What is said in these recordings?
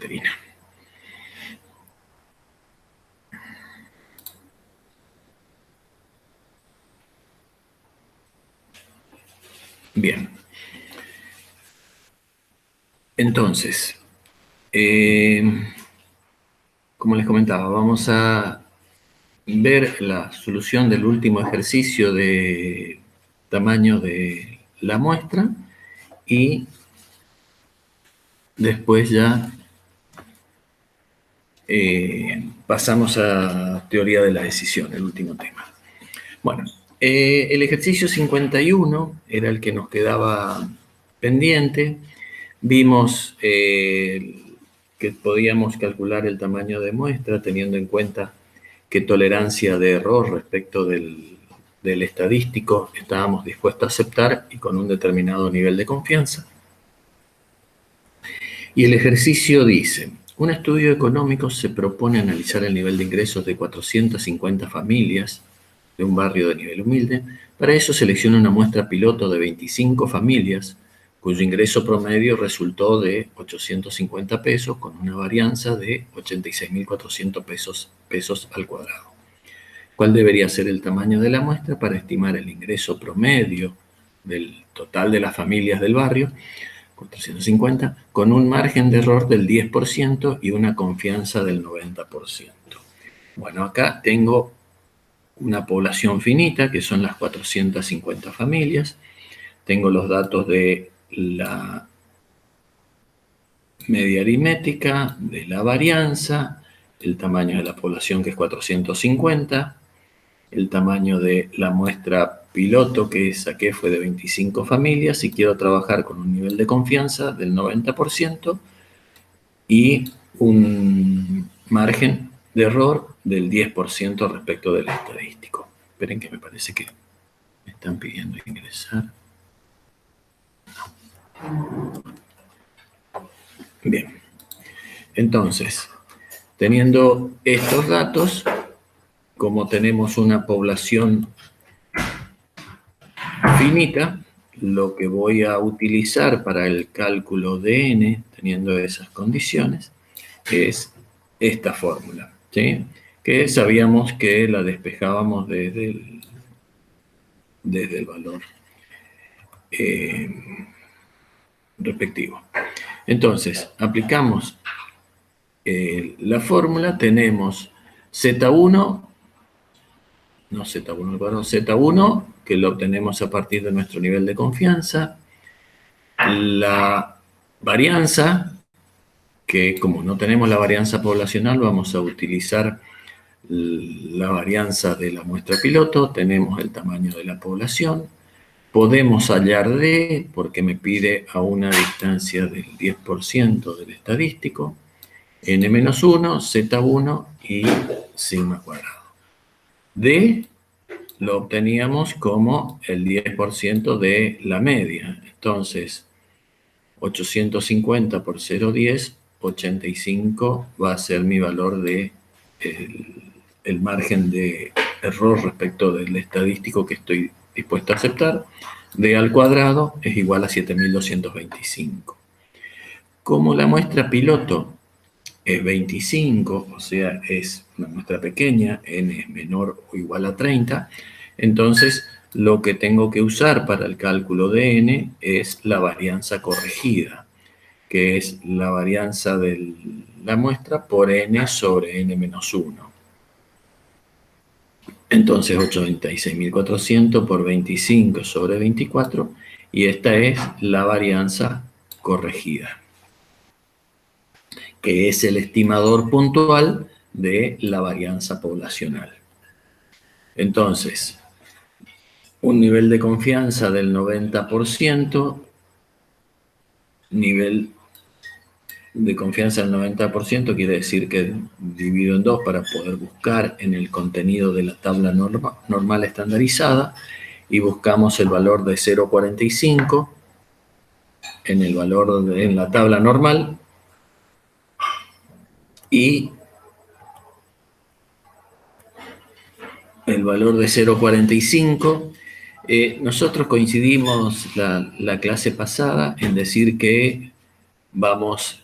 Caterina. Bien. Entonces, como les comentaba, vamos a ver la solución del último ejercicio de tamaño de la muestra y después ya pasamos a teoría de la decisión, el último tema. Bueno, el ejercicio 51 era el que nos quedaba pendiente. Vimos que podíamos calcular el tamaño de muestra teniendo en cuenta qué tolerancia de error respecto del estadístico estábamos dispuestos a aceptar y con un determinado nivel de confianza. Y el ejercicio dice, un estudio económico se propone analizar el nivel de ingresos de 450 familias de un barrio de nivel humilde. Para eso selecciona una muestra piloto de 25 familias cuyo ingreso promedio resultó de 850 pesos con una varianza de 86.400 pesos al cuadrado. ¿Cuál debería ser el tamaño de la muestra para estimar el ingreso promedio del total de las familias del barrio? 450, con un margen de error del 10% y una confianza del 90%. Bueno, acá tengo una población finita, que son las 450 familias. Tengo los datos de la media aritmética, de la varianza, el tamaño de la población, que es 450, el tamaño de la muestra piloto que saqué fue de 25 familias y quiero trabajar con un nivel de confianza del 90% y un margen de error del 10% respecto del estadístico. Esperen que me parece que me están pidiendo ingresar. No. Bien. Entonces, teniendo estos datos, como tenemos una población finita, lo que voy a utilizar para el cálculo de n, teniendo esas condiciones, es esta fórmula, ¿sí? Que sabíamos que la despejábamos desde el valor respectivo. Entonces, aplicamos la fórmula, tenemos Z1, no Z1, perdón, Z1, que lo obtenemos a partir de nuestro nivel de confianza, la varianza, que como no tenemos la varianza poblacional, vamos a utilizar la varianza de la muestra piloto, tenemos el tamaño de la población, podemos hallar D, porque me pide a una distancia del 10% del estadístico, N-1, Z1 y sigma cuadrado. D lo obteníamos como el 10% de la media. Entonces, 850 por 0,10, 85 va a ser mi valor de el margen de error respecto del estadístico que estoy dispuesto a aceptar. D al cuadrado es igual a 7.225. Como la muestra piloto es 25, o sea, es una muestra pequeña, n es menor o igual a 30, entonces lo que tengo que usar para el cálculo de n es la varianza corregida, que es la varianza de la muestra por n sobre n-1. Entonces 86.400 por 25 sobre 24, y esta es la varianza corregida, que es el estimador puntual de la varianza poblacional. Entonces, un nivel de confianza del 90%, nivel de confianza del 90% quiere decir que divido en 2 para poder buscar en el contenido de la tabla normal estandarizada y buscamos el valor de 0,45 en la tabla normal y el valor de 0,45. Nosotros coincidimos la clase pasada en decir que vamos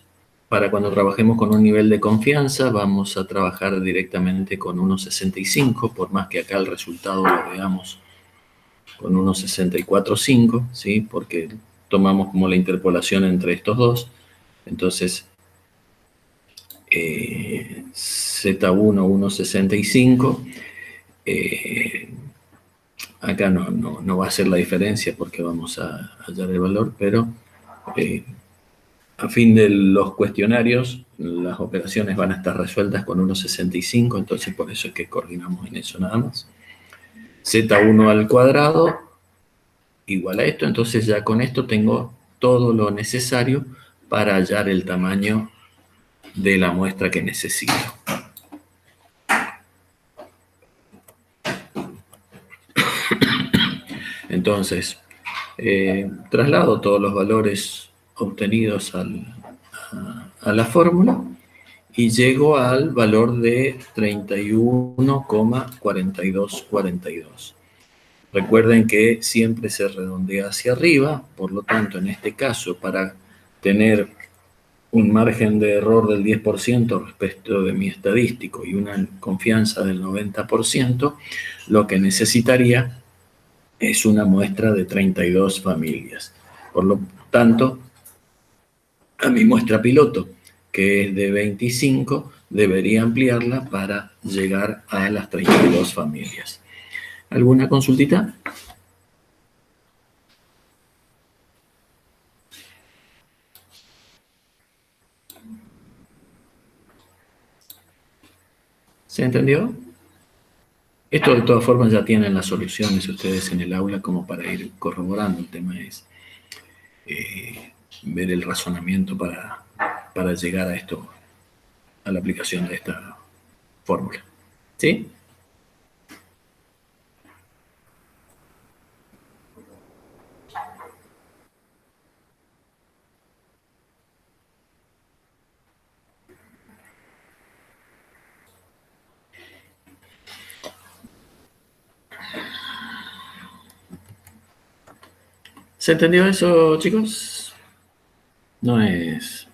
para cuando trabajemos con un nivel de confianza, vamos a trabajar directamente con 1,65, por más que acá el resultado lo veamos con 1,645, ¿sí? Porque tomamos como la interpolación entre estos dos. Entonces, Z1, 1,65. Acá no va a ser la diferencia porque vamos a hallar el valor, pero a fin de los cuestionarios, las operaciones van a estar resueltas con 1,65, entonces por eso es que coordinamos en eso nada más. Z1 al cuadrado igual a esto, entonces ya con esto tengo todo lo necesario para hallar el tamaño de la muestra que necesito. Entonces, traslado todos los valores obtenidos a la fórmula y llego al valor de 31,4242. Recuerden que siempre se redondea hacia arriba, por lo tanto, en este caso, para tener un margen de error del 10% respecto de mi estadístico y una confianza del 90%, lo que necesitaría es una muestra de 32 familias. Por lo tanto, a mi muestra piloto, que es de 25, debería ampliarla para llegar a las 32 familias. ¿Alguna consultita? ¿Se entendió? Esto de todas formas ya tienen las soluciones ustedes en el aula como para ir corroborando. El tema es ver el razonamiento para llegar a esto, a la aplicación de esta fórmula. ¿Sí? ¿Se entendió eso, chicos? No es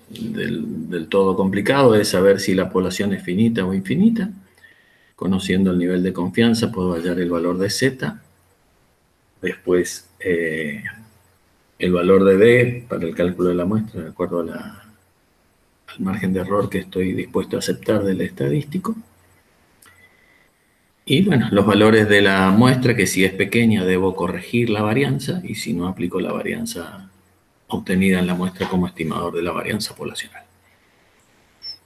del todo complicado, es saber si la población es finita o infinita. Conociendo el nivel de confianza, puedo hallar el valor de Z. Después, el valor de D para el cálculo de la muestra, de acuerdo al margen de error que estoy dispuesto a aceptar del estadístico. Y bueno, los valores de la muestra, que si es pequeña debo corregir la varianza, y si no aplico la varianza obtenida en la muestra como estimador de la varianza poblacional.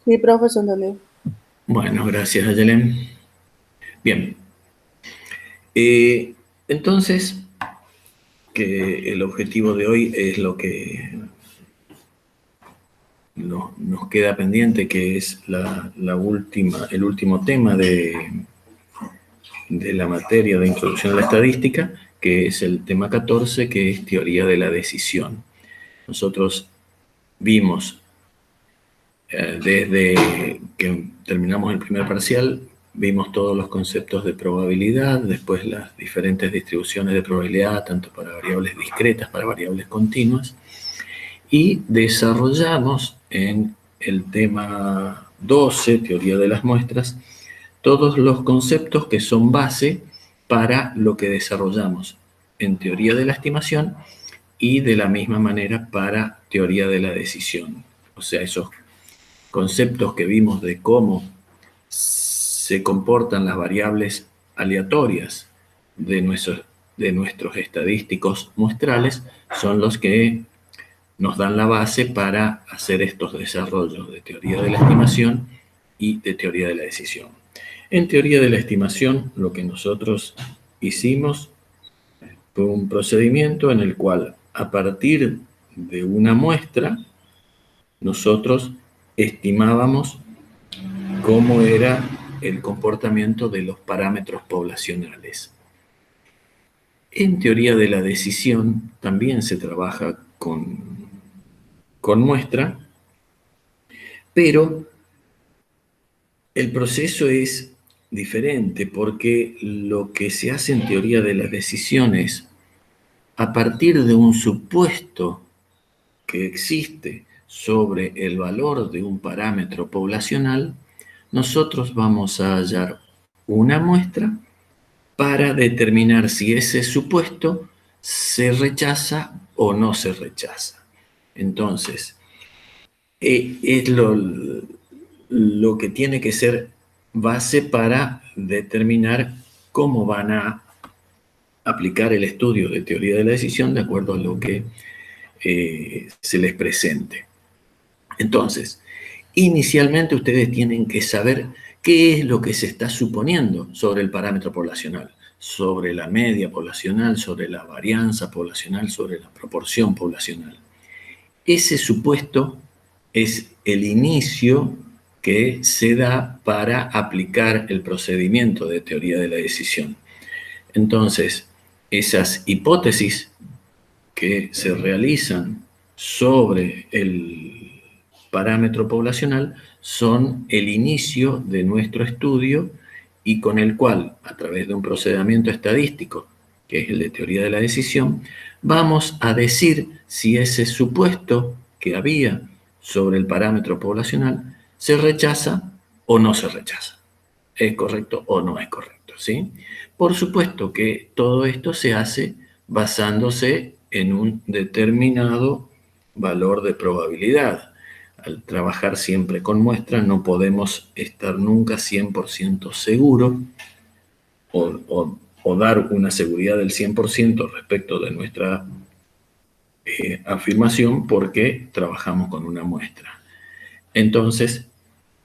Sí, profesor, no leo. Bueno, gracias, Ayelen. Bien. Entonces, que el objetivo de hoy es lo que nos queda pendiente, que es el último tema de la materia de introducción a la estadística, que es el tema 14, que es teoría de la decisión. Nosotros vimos desde que terminamos el primer parcial, vimos todos los conceptos de probabilidad, después las diferentes distribuciones de probabilidad, tanto para variables discretas, para variables continuas, y desarrollamos en el tema 12, teoría de las muestras, todos los conceptos que son base para lo que desarrollamos en teoría de la estimación y de la misma manera para teoría de la decisión. O sea, esos conceptos que vimos de cómo se comportan las variables aleatorias de nuestros estadísticos muestrales son los que nos dan la base para hacer estos desarrollos de teoría de la estimación y de teoría de la decisión. En teoría de la estimación, lo que nosotros hicimos fue un procedimiento en el cual, a partir de una muestra, nosotros estimábamos cómo era el comportamiento de los parámetros poblacionales. En teoría de la decisión también se trabaja con muestra, pero el proceso es diferente porque lo que se hace en teoría de las decisiones, a partir de un supuesto que existe sobre el valor de un parámetro poblacional, nosotros vamos a hallar una muestra para determinar si ese supuesto se rechaza o no se rechaza. Entonces, es lo que tiene que ser base para determinar cómo van a aplicar el estudio de teoría de la decisión de acuerdo a lo que se les presente. Entonces, inicialmente ustedes tienen que saber qué es lo que se está suponiendo sobre el parámetro poblacional, sobre la media poblacional, sobre la varianza poblacional, sobre la proporción poblacional. Ese supuesto es el inicio que se da para aplicar el procedimiento de teoría de la decisión. Entonces, esas hipótesis que se realizan sobre el parámetro poblacional son el inicio de nuestro estudio y con el cual, a través de un procedimiento estadístico, que es el de teoría de la decisión, vamos a decir si ese supuesto que había sobre el parámetro poblacional se rechaza o no se rechaza. ¿Es correcto o no es correcto? ¿Sí? Por supuesto que todo esto se hace basándose en un determinado valor de probabilidad. Al trabajar siempre con muestras no podemos estar nunca 100% seguros o dar una seguridad del 100% respecto de nuestra afirmación porque trabajamos con una muestra. Entonces,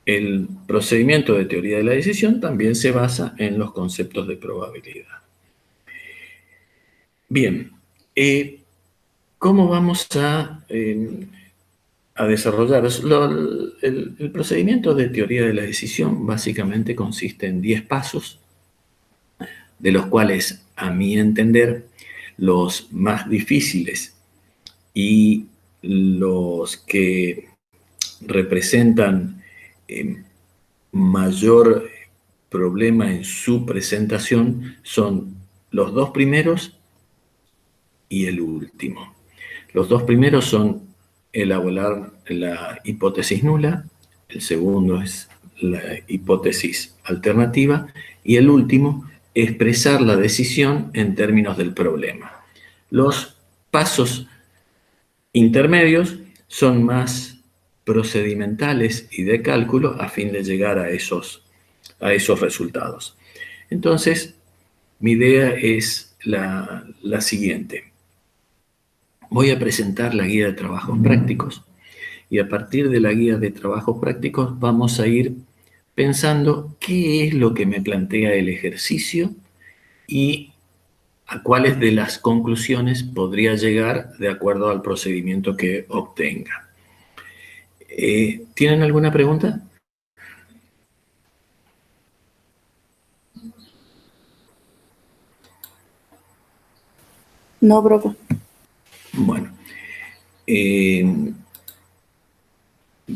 el procedimiento de teoría de la decisión también se basa en los conceptos de probabilidad. Bien, ¿cómo vamos a desarrollar? El procedimiento de teoría de la decisión básicamente consiste en 10 pasos, de los cuales, a mi entender, los más difíciles y los que representan mayor problema en su presentación son los dos primeros y el último. Los dos primeros son elaborar la hipótesis nula, el segundo es la hipótesis alternativa y el último, expresar la decisión en términos del problema. Los pasos intermedios son más procedimentales y de cálculo a fin de llegar a esos resultados. Entonces, mi idea es la siguiente. Voy a presentar la guía de trabajos prácticos y a partir de la guía de trabajos prácticos vamos a ir pensando qué es lo que me plantea el ejercicio y a cuáles de las conclusiones podría llegar de acuerdo al procedimiento que obtenga. ¿Tienen alguna pregunta? No, profe. Bueno, de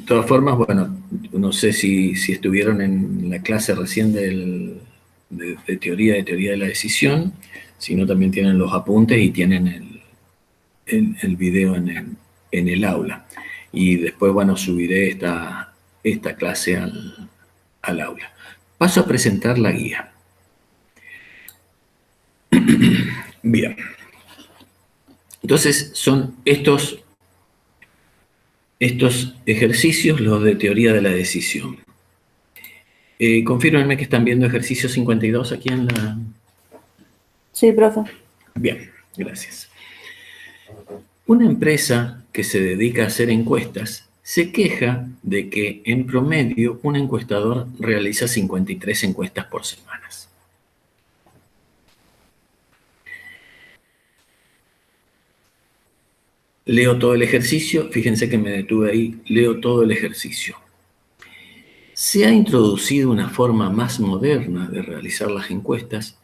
todas formas, bueno, no sé si estuvieron en la clase recién de teoría de la decisión, sino también tienen los apuntes y tienen el video en el aula. Y después, bueno, subiré esta clase al aula. Paso a presentar la guía. Bien. Entonces, son estos ejercicios los de teoría de la decisión. Confírmenme que están viendo ejercicio 52 aquí en la... Sí, profe. Bien, gracias. Una empresa que se dedica a hacer encuestas se queja de que en promedio un encuestador realiza 53 encuestas por semana. Leo todo el ejercicio, fíjense que me detuve ahí, leo todo el ejercicio. Se ha introducido una forma más moderna de realizar las encuestas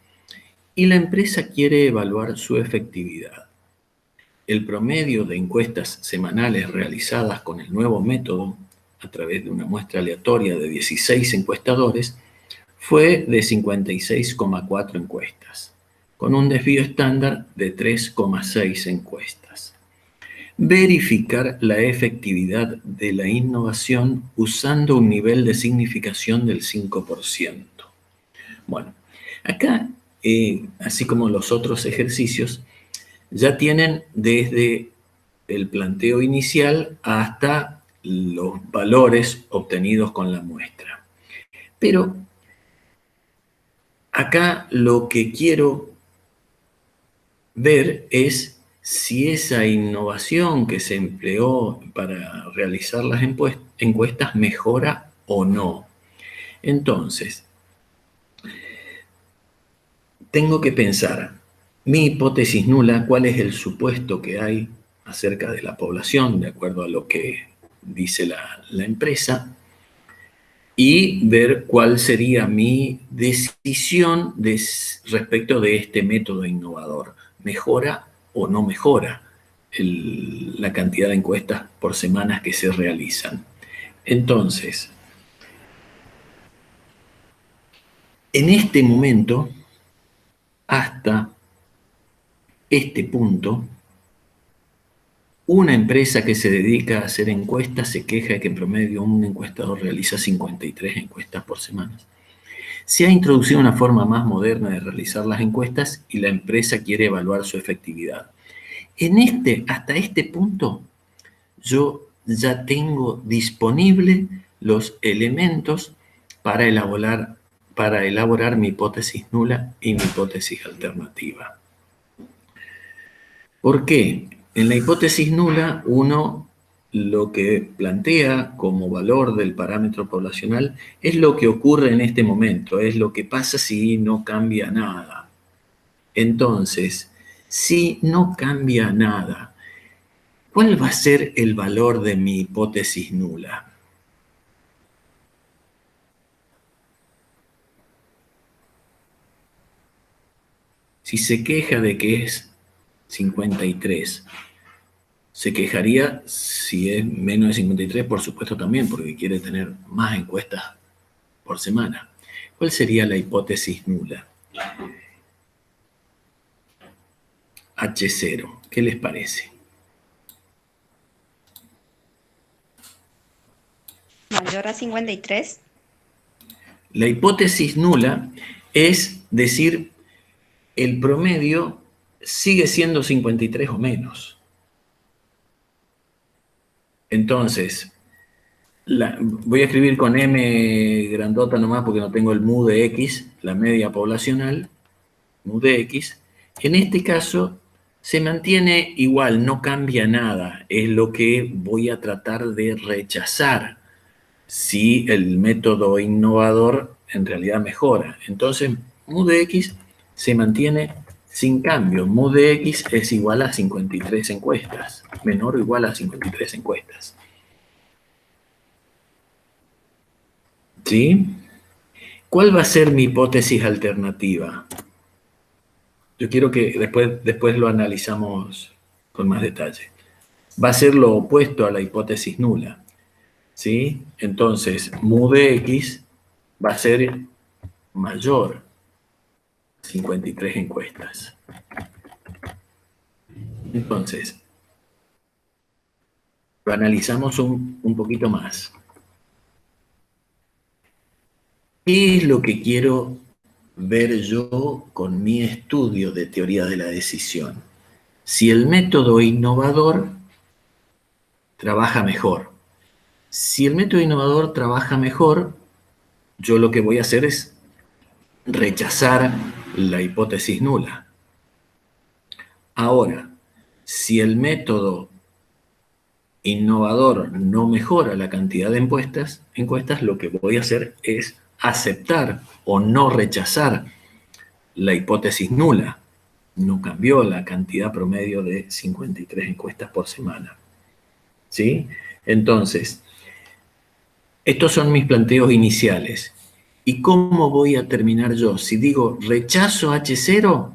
y la empresa quiere evaluar su efectividad. El promedio de encuestas semanales realizadas con el nuevo método, a través de una muestra aleatoria de 16 encuestadores, fue de 56,4 encuestas, con un desvío estándar de 3,6 encuestas. Verificar la efectividad de la innovación usando un nivel de significación del 5%. Bueno, acá, así como los otros ejercicios, ya tienen desde el planteo inicial hasta los valores obtenidos con la muestra. Pero acá lo que quiero ver es si esa innovación que se empleó para realizar las encuestas mejora o no. Entonces, tengo que pensar, mi hipótesis nula, cuál es el supuesto que hay acerca de la población, de acuerdo a lo que dice la empresa, y ver cuál sería mi decisión respecto de este método innovador. ¿Mejora o no mejora la cantidad de encuestas por semanas que se realizan? Entonces, en este momento, hasta este punto, una empresa que se dedica a hacer encuestas se queja de que en promedio un encuestador realiza 53 encuestas por semana. Se ha introducido una forma más moderna de realizar las encuestas y la empresa quiere evaluar su efectividad. Hasta este punto, yo ya tengo disponible los elementos para elaborar mi hipótesis nula y mi hipótesis alternativa. ¿Por qué? En la hipótesis nula, uno lo que plantea como valor del parámetro poblacional es lo que ocurre en este momento, es lo que pasa si no cambia nada. Entonces, si no cambia nada, ¿cuál va a ser el valor de mi hipótesis nula? Si se queja de que es 53, se quejaría si es menos de 53, por supuesto también, porque quiere tener más encuestas por semana. ¿Cuál sería la hipótesis nula? H0. ¿Qué les parece? Mayor a 53. La hipótesis nula es decir, el promedio sigue siendo 53 o menos. Entonces, voy a escribir con M grandota nomás porque no tengo el mu de X, la media poblacional, mu de X. En este caso, se mantiene igual, no cambia nada. Es lo que voy a tratar de rechazar si el método innovador en realidad mejora. Entonces, mu de X se mantiene sin cambio. Mu de X es igual a 53 encuestas, menor o igual a 53 encuestas. ¿Sí? ¿Cuál va a ser mi hipótesis alternativa? Yo quiero que después lo analizamos con más detalle. Va a ser lo opuesto a la hipótesis nula. ¿Sí? Entonces, mu de X va a ser mayor a 53 encuestas. Entonces, lo analizamos un poquito más. ¿Qué es lo que quiero ver yo con mi estudio de teoría de la decisión? Si el método innovador trabaja mejor. Si el método innovador trabaja mejor, yo lo que voy a hacer es rechazar la hipótesis nula. Ahora, si el método innovador no mejora la cantidad de encuestas, lo que voy a hacer es aceptar o no rechazar la hipótesis nula. No cambió la cantidad promedio de 53 encuestas por semana. ¿Sí? Entonces, estos son mis planteos iniciales. ¿Y cómo voy a terminar yo? Si digo rechazo H0,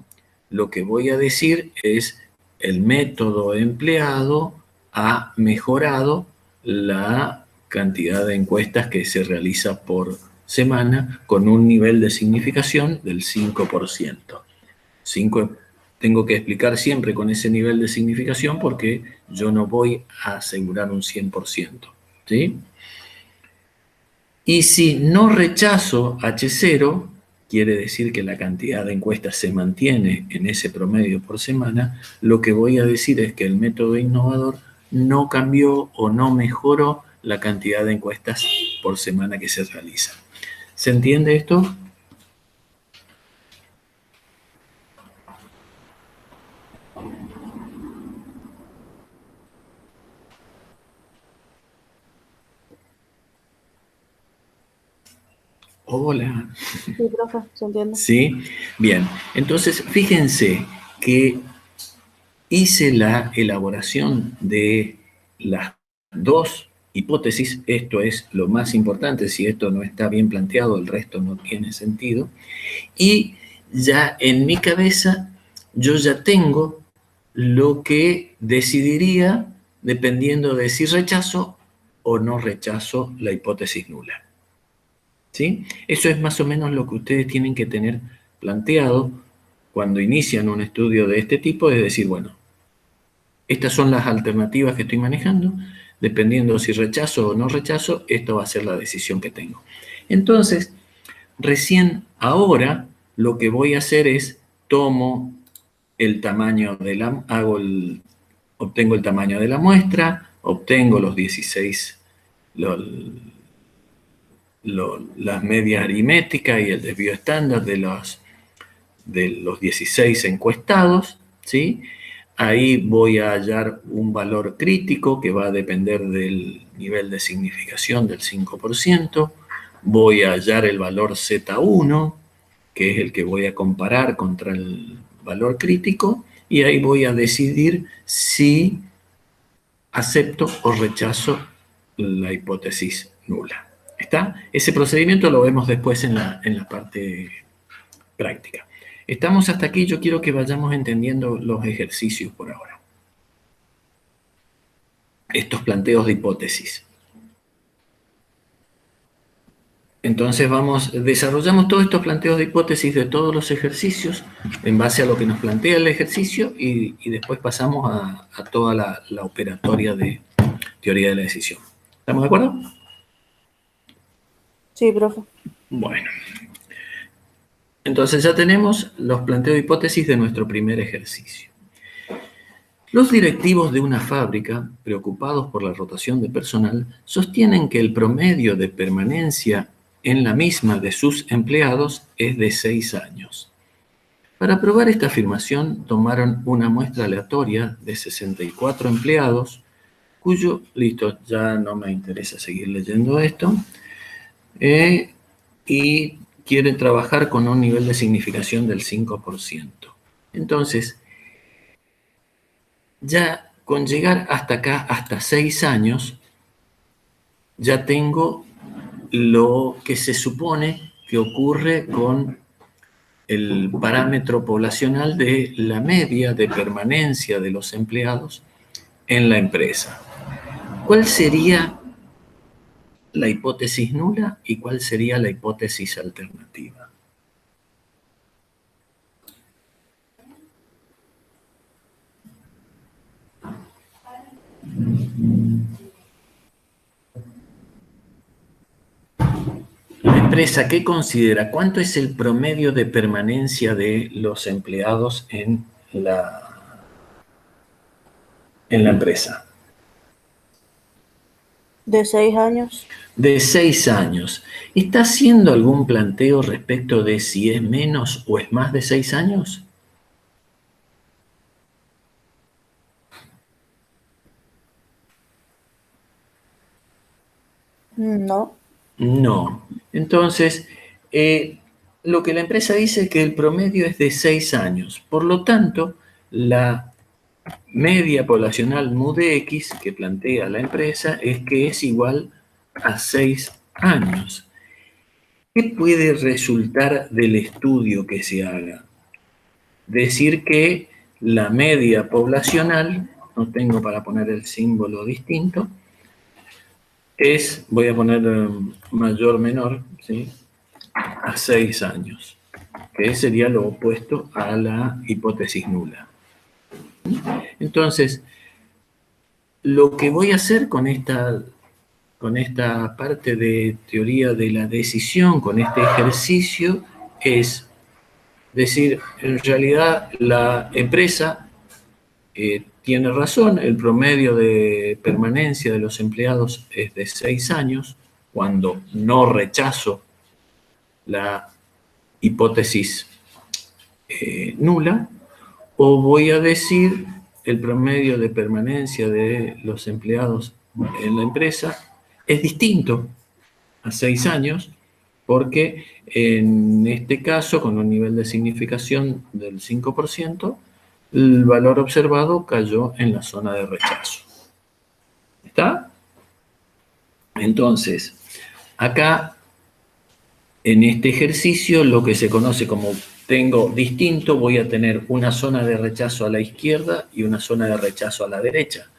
lo que voy a decir es el método empleado ha mejorado la cantidad de encuestas que se realiza por semana con un nivel de significación del 5%. tengo que explicar siempre con ese nivel de significación porque yo no voy a asegurar un 100%, ¿sí? Y si no rechazo H0, quiere decir que la cantidad de encuestas se mantiene en ese promedio por semana, lo que voy a decir es que el método innovador no cambió o no mejoró la cantidad de encuestas por semana que se realizan. ¿Se entiende esto? Hola. Sí, profe, se entiende. ¿Sí? Bien, entonces fíjense que hice la elaboración de las dos hipótesis, esto es lo más importante, si esto no está bien planteado, el resto no tiene sentido, y ya en mi cabeza yo ya tengo lo que decidiría dependiendo de si rechazo o no rechazo la hipótesis nula. ¿Sí? Eso es más o menos lo que ustedes tienen que tener planteado cuando inician un estudio de este tipo, es decir, bueno, estas son las alternativas que estoy manejando, dependiendo si rechazo o no rechazo, esto va a ser la decisión que tengo. Entonces, recién ahora lo que voy a hacer es tomo el tamaño de la, obtengo el tamaño de la muestra, obtengo los 16, las medias aritméticas y el desvío estándar de los 16 encuestados, ¿sí? Ahí voy a hallar un valor crítico que va a depender del nivel de significación del 5%. Voy a hallar el valor Z1, que es el que voy a comparar contra el valor crítico, y ahí voy a decidir si acepto o rechazo la hipótesis nula. ¿Está? Ese procedimiento lo vemos después en la parte práctica. Estamos hasta aquí, yo quiero que vayamos entendiendo los ejercicios por ahora. Estos planteos de hipótesis. Entonces desarrollamos todos estos planteos de hipótesis de todos los ejercicios en base a lo que nos plantea el ejercicio y después pasamos a toda la operatoria de teoría de la decisión. ¿Estamos de acuerdo? Sí, profe. Bueno. Entonces ya tenemos los planteos de hipótesis de nuestro primer ejercicio. Los directivos de una fábrica, preocupados por la rotación de personal, sostienen que el promedio de permanencia en la misma de sus empleados es de 6 años. Para probar esta afirmación, tomaron una muestra aleatoria de 64 empleados, listo, ya no me interesa seguir leyendo esto, y quieren trabajar con un nivel de significación del 5%. Entonces, ya con llegar hasta acá, hasta 6 años, ya tengo lo que se supone que ocurre con el parámetro poblacional de la media de permanencia de los empleados en la empresa. ¿Cuál sería la hipótesis nula y cuál sería la hipótesis alternativa? La empresa, ¿qué considera? ¿Cuánto es el promedio de permanencia de los empleados en la empresa? ¿De 6 años? De 6 años. ¿Está haciendo algún planteo respecto de si es menos o es más de 6 años? No. No. Entonces, lo que la empresa dice es que el promedio es de 6 años. Por lo tanto, la media poblacional MUDX que plantea la empresa es que es igual a 6 años. ¿Qué puede resultar del estudio que se haga? Decir que la media poblacional, no tengo para poner el símbolo distinto, voy a poner mayor menor, ¿sí? A 6 años. que sería lo opuesto a la hipótesis nula. Entonces, lo que voy a hacer con esta parte de teoría de la decisión, con este ejercicio, es decir, en realidad la empresa tiene razón, el promedio de permanencia de los empleados es de 6 años, cuando no rechazo la hipótesis nula, o voy a decir el promedio de permanencia de los empleados en la empresa es distinto a 6 años, porque en este caso, con un nivel de significación del 5%, el valor observado cayó en la zona de rechazo. ¿Está? Entonces, acá, en este ejercicio, lo que se conoce como tengo distinto, voy a tener una zona de rechazo a la izquierda y una zona de rechazo a la derecha.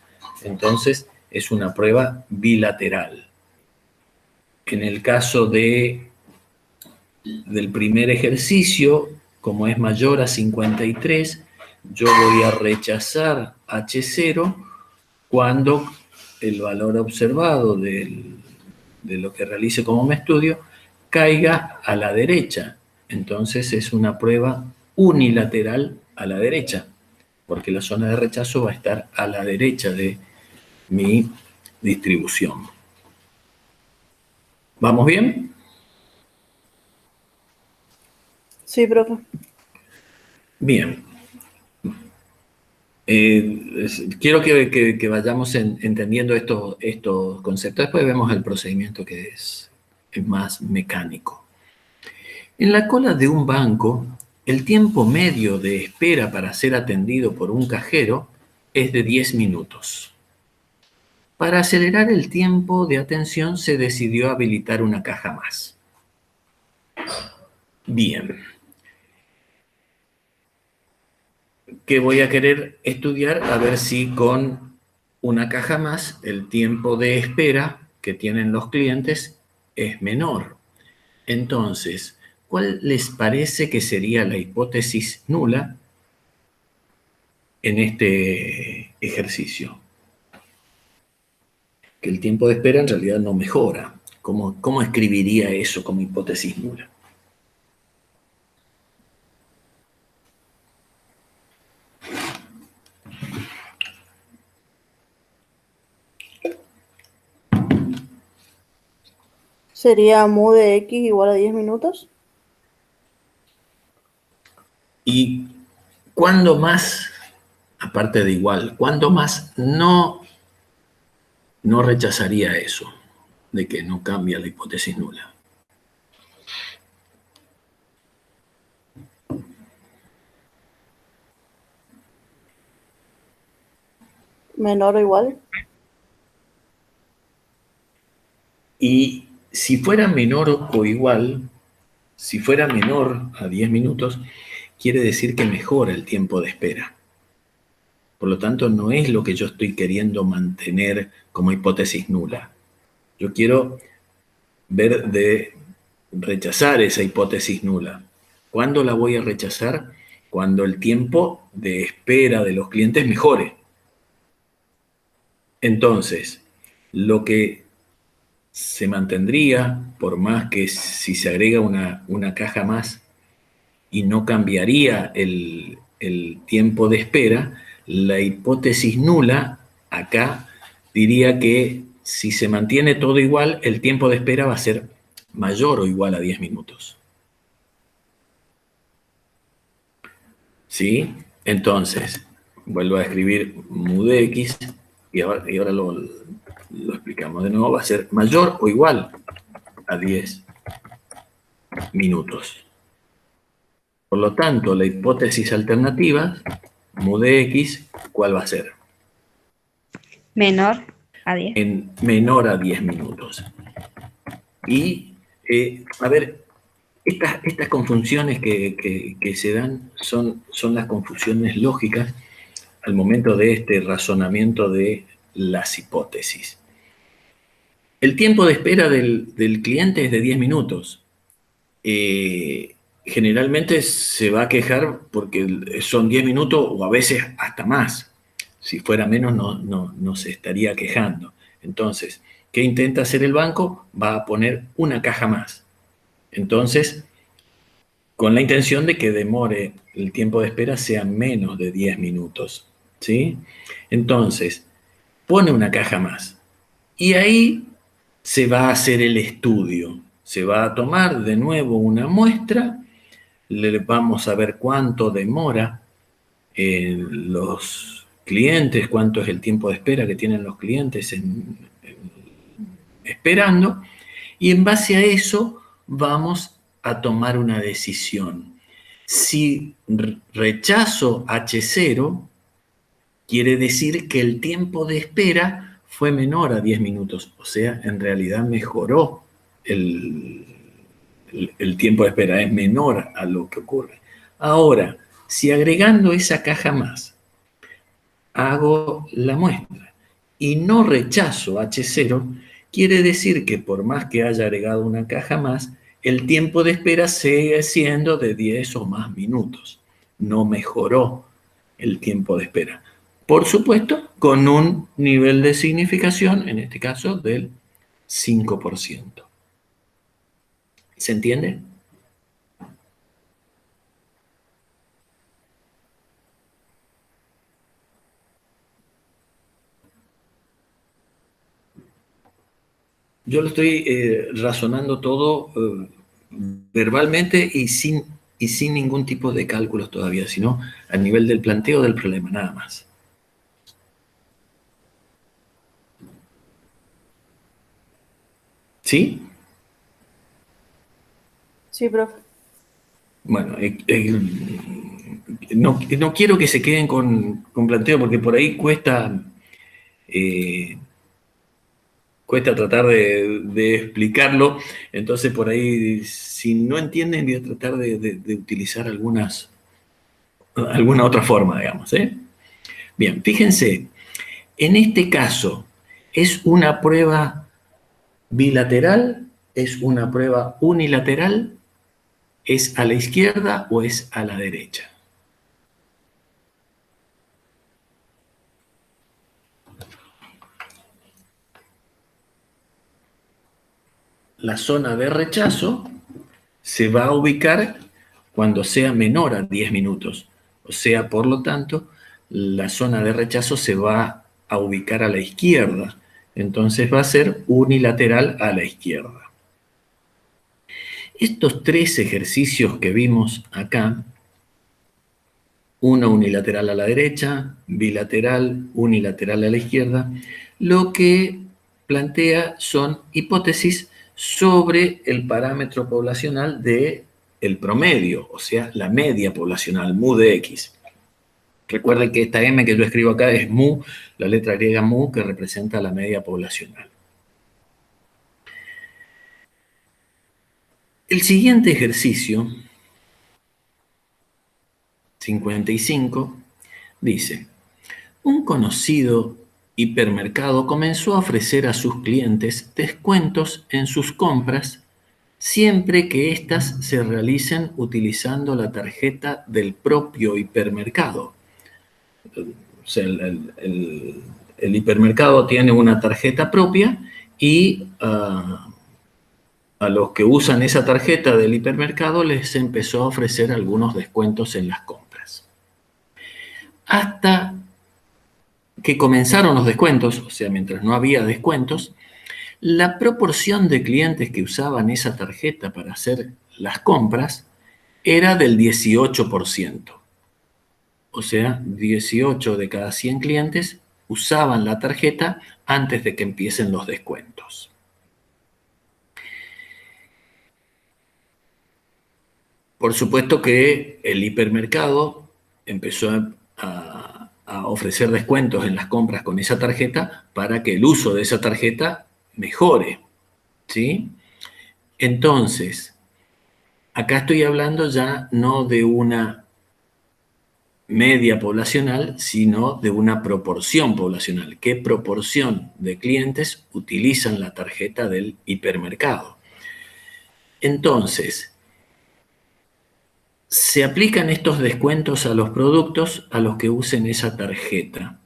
Entonces, es una prueba bilateral. En el caso del primer ejercicio, como es mayor a 53, yo voy a rechazar H0 cuando el valor observado de lo que realice como estudio caiga a la derecha. Entonces es una prueba unilateral a la derecha, porque la zona de rechazo va a estar a la derecha de mi distribución. ¿Vamos bien? Sí, profe. Bien. Quiero que vayamos entendiendo estos conceptos. Después vemos el procedimiento que es más mecánico. En la cola de un banco, el tiempo medio de espera para ser atendido por un cajero es de 10 minutos. Para acelerar el tiempo de atención se decidió habilitar una caja más. Bien. Que voy a querer estudiar a ver si con una caja más el tiempo de espera que tienen los clientes es menor. Entonces, ¿cuál les parece que sería la hipótesis nula en este ejercicio? Que el tiempo de espera en realidad no mejora. ¿Cómo escribiría eso como hipótesis nula? Sería mu de x igual a 10 minutos. Y ¿cuándo más, aparte de igual, cuándo más no rechazaría eso, de que no cambia la hipótesis nula? Menor o igual. Y si fuera menor o igual, si fuera menor a 10 minutos, quiere decir que mejora el tiempo de espera. Por lo tanto, no es lo que yo estoy queriendo mantener como hipótesis nula. Yo quiero ver de rechazar esa hipótesis nula. ¿Cuándo la voy a rechazar? Cuando el tiempo de espera de los clientes mejore. Entonces, lo que se mantendría, por más que si se agrega una caja más y no cambiaría el tiempo de espera, la hipótesis nula acá diría que si se mantiene todo igual, el tiempo de espera va a ser mayor o igual a 10 minutos. ¿Sí? Entonces, vuelvo a escribir mu de x y ahora lo explicamos de nuevo. Va a ser mayor o igual a 10 minutos. Por lo tanto, la hipótesis alternativa, mu de x, ¿cuál va a ser? Menor a 10. Menor a 10 minutos. Y, a ver, estas confusiones que se dan son las confusiones lógicas al momento de este razonamiento de las hipótesis. El tiempo de espera del cliente es de 10 minutos. generalmente se va a quejar porque son 10 minutos o a veces hasta más. Si fuera menos no se estaría quejando. Entonces, ¿qué intenta hacer el banco? Va a poner una caja más. Entonces, con la intención de que demore el tiempo de espera sea menos de 10 minutos. ¿Sí? Entonces, pone una caja más. Y ahí se va a hacer el estudio. Se va a tomar de nuevo una muestra, le vamos a ver cuánto demora los clientes, cuánto es el tiempo de espera que tienen los clientes esperando, y en base a eso vamos a tomar una decisión. Si rechazo H0, quiere decir que el tiempo de espera fue menor a 10 minutos, o sea, en realidad mejoró el tiempo de espera, es menor a lo que ocurre. Ahora, si agregando esa caja más, hago la muestra y no rechazo H0, quiere decir que por más que haya agregado una caja más, el tiempo de espera sigue siendo de 10 o más minutos. No mejoró el tiempo de espera. Por supuesto, con un nivel de significación, en este caso, del 5%. ¿Se entiende? Yo lo estoy razonando todo verbalmente y sin ningún tipo de cálculos todavía, sino a nivel del planteo del problema, nada más. ¿Sí? Sí, profe. Bueno, no quiero que se queden con planteo porque por ahí eh, cuesta tratar de explicarlo, entonces por ahí si no entienden voy a tratar de utilizar alguna otra forma, digamos. Bien, fíjense, en este caso, ¿es una prueba bilateral? ¿Es una prueba unilateral? ¿Es a la izquierda o es a la derecha? La zona de rechazo se va a ubicar cuando sea menor a 10 minutos. O sea, por lo tanto, la zona de rechazo se va a ubicar a la izquierda. Entonces va a ser unilateral a la izquierda. Estos tres ejercicios que vimos acá, uno unilateral a la derecha, bilateral, unilateral a la izquierda, lo que plantea son hipótesis sobre el parámetro poblacional de el promedio, o sea, la media poblacional, mu de X. Recuerden que esta M que yo escribo acá es mu, la letra griega mu, que representa la media poblacional. El siguiente ejercicio, 55, dice: un conocido hipermercado comenzó a ofrecer a sus clientes descuentos en sus compras siempre que éstas se realicen utilizando la tarjeta del propio hipermercado. O sea, el hipermercado tiene una tarjeta propia y a los que usan esa tarjeta del hipermercado les empezó a ofrecer algunos descuentos en las compras. Hasta que comenzaron los descuentos, o sea, mientras no había descuentos, la proporción de clientes que usaban esa tarjeta para hacer las compras era del 18%. O sea, 18 de cada 100 clientes usaban la tarjeta antes de que empiecen los descuentos. Por supuesto que el hipermercado empezó a ofrecer descuentos en las compras con esa tarjeta para que el uso de esa tarjeta mejore, ¿sí? Entonces, acá estoy hablando ya no de una media poblacional, sino de una proporción poblacional. ¿Qué proporción de clientes utilizan la tarjeta del hipermercado? Entonces, se aplican estos descuentos a los productos a los que usen esa tarjeta.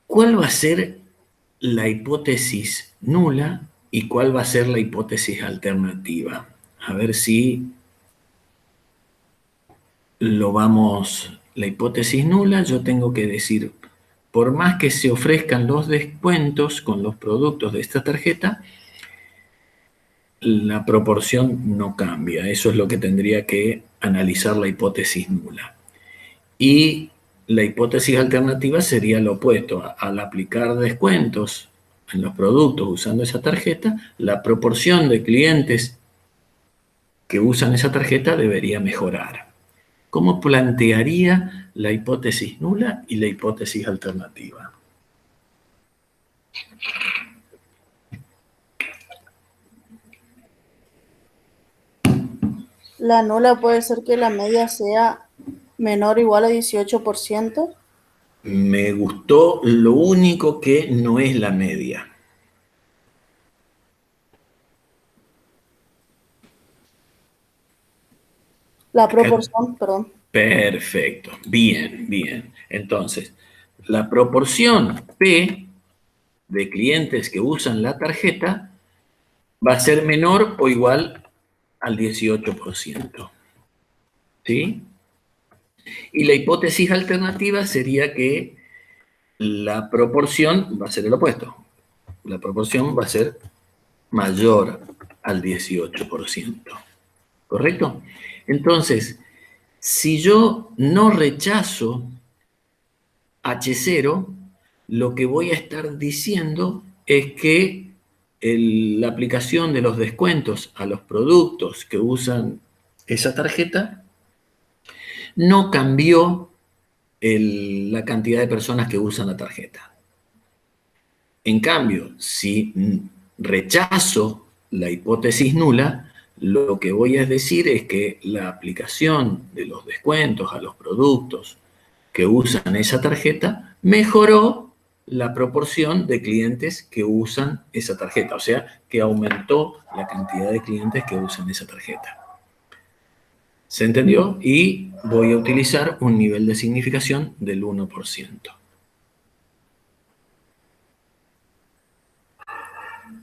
¿Cuál va a ser la hipótesis nula y cuál va a ser la hipótesis alternativa? A ver si lo vamos... La hipótesis nula, yo tengo que decir, por más que se ofrezcan los descuentos con los productos de esta tarjeta, la proporción no cambia. Eso es lo que tendría que analizar la hipótesis nula. Y la hipótesis alternativa sería lo opuesto. Al aplicar descuentos en los productos usando esa tarjeta, la proporción de clientes que usan esa tarjeta debería mejorar. ¿Cómo plantearía la hipótesis nula y la hipótesis alternativa? La nula puede ser que la media sea menor o igual a 18%. Me gustó, lo único que no es la media. La proporción, perdón. Perfecto, bien, bien. Entonces, la proporción P de clientes que usan la tarjeta va a ser menor o igual al 18%. ¿Sí? Y la hipótesis alternativa sería que la proporción va a ser el opuesto. La proporción va a ser mayor al 18%. ¿Correcto? Entonces, si yo no rechazo H0, lo que voy a estar diciendo es que la aplicación de los descuentos a los productos que usan esa tarjeta no cambió la cantidad de personas que usan la tarjeta. En cambio, si rechazo la hipótesis nula, lo que voy a decir es que la aplicación de los descuentos a los productos que usan esa tarjeta mejoró la proporción de clientes que usan esa tarjeta, o sea, que aumentó la cantidad de clientes que usan esa tarjeta. ¿Se entendió? Y voy a utilizar un nivel de significación del 1%.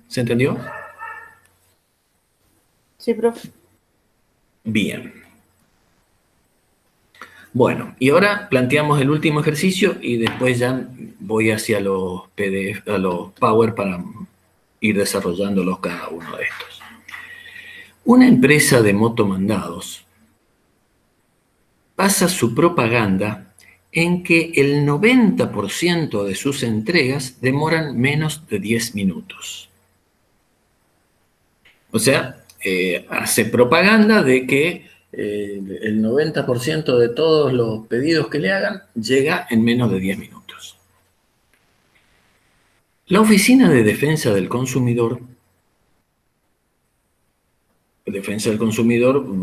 ¿Se entendió? Sí, profe. Bien. Bueno, y ahora planteamos el último ejercicio y después ya voy hacia los PDF, a los Power para ir desarrollándolos cada uno de estos. Una empresa de motomandados basa su propaganda en que el 90% de sus entregas demoran menos de 10 minutos. O sea, hace propaganda de que el 90% de todos los pedidos que le hagan llega en menos de 10 minutos. La Oficina de Defensa del Consumidor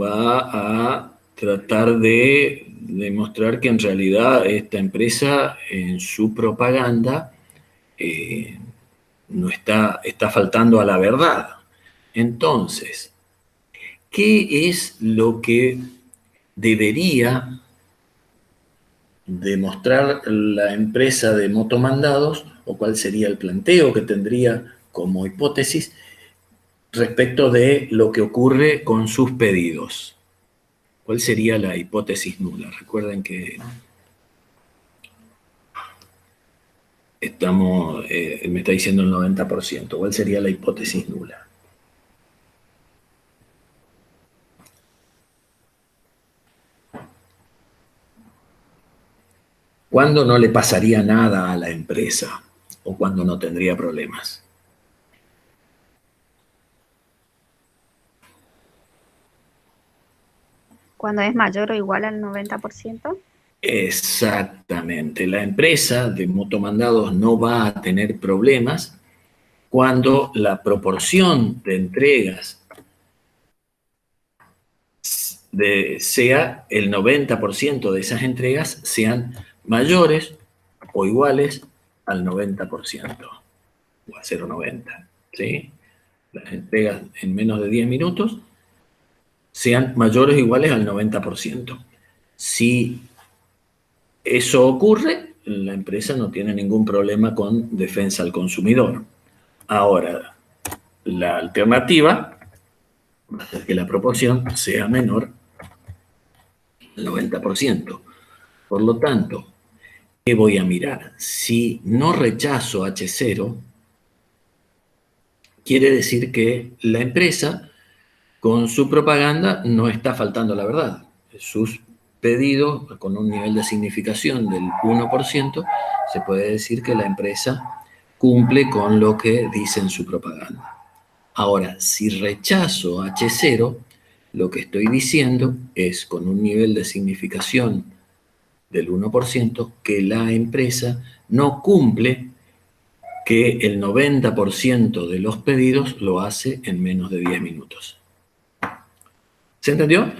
va a tratar de demostrar que en realidad esta empresa en su propaganda no está faltando a la verdad. Entonces, ¿qué es lo que debería demostrar la empresa de motomandados o cuál sería el planteo que tendría como hipótesis respecto de lo que ocurre con sus pedidos? ¿Cuál sería la hipótesis nula? Recuerden que me está diciendo el 90%. ¿Cuál sería la hipótesis nula? ¿Cuándo no le pasaría nada a la empresa? ¿O cuándo no tendría problemas? Cuando es mayor o igual al 90%. Exactamente. La empresa de motomandados no va a tener problemas cuando la proporción de entregas sea el 90% de esas entregas sean mayores o iguales al 90% o a 0,90. ¿Sí? Las entregas en menos de 10 minutos sean mayores o iguales al 90%. Si eso ocurre, la empresa no tiene ningún problema con defensa al consumidor. Ahora, la alternativa va a ser que la proporción sea menor al 90%. Por lo tanto, ¿qué voy a mirar? Si no rechazo H0, quiere decir que la empresa con su propaganda no está faltando la verdad. Sus pedidos, con un nivel de significación del 1%, se puede decir que la empresa cumple con lo que dice en su propaganda. Ahora, si rechazo H0, lo que estoy diciendo es, con un nivel de significación del 1%, que la empresa no cumple, que el 90% de los pedidos lo hace en menos de 10 minutos. ¿Se entendió?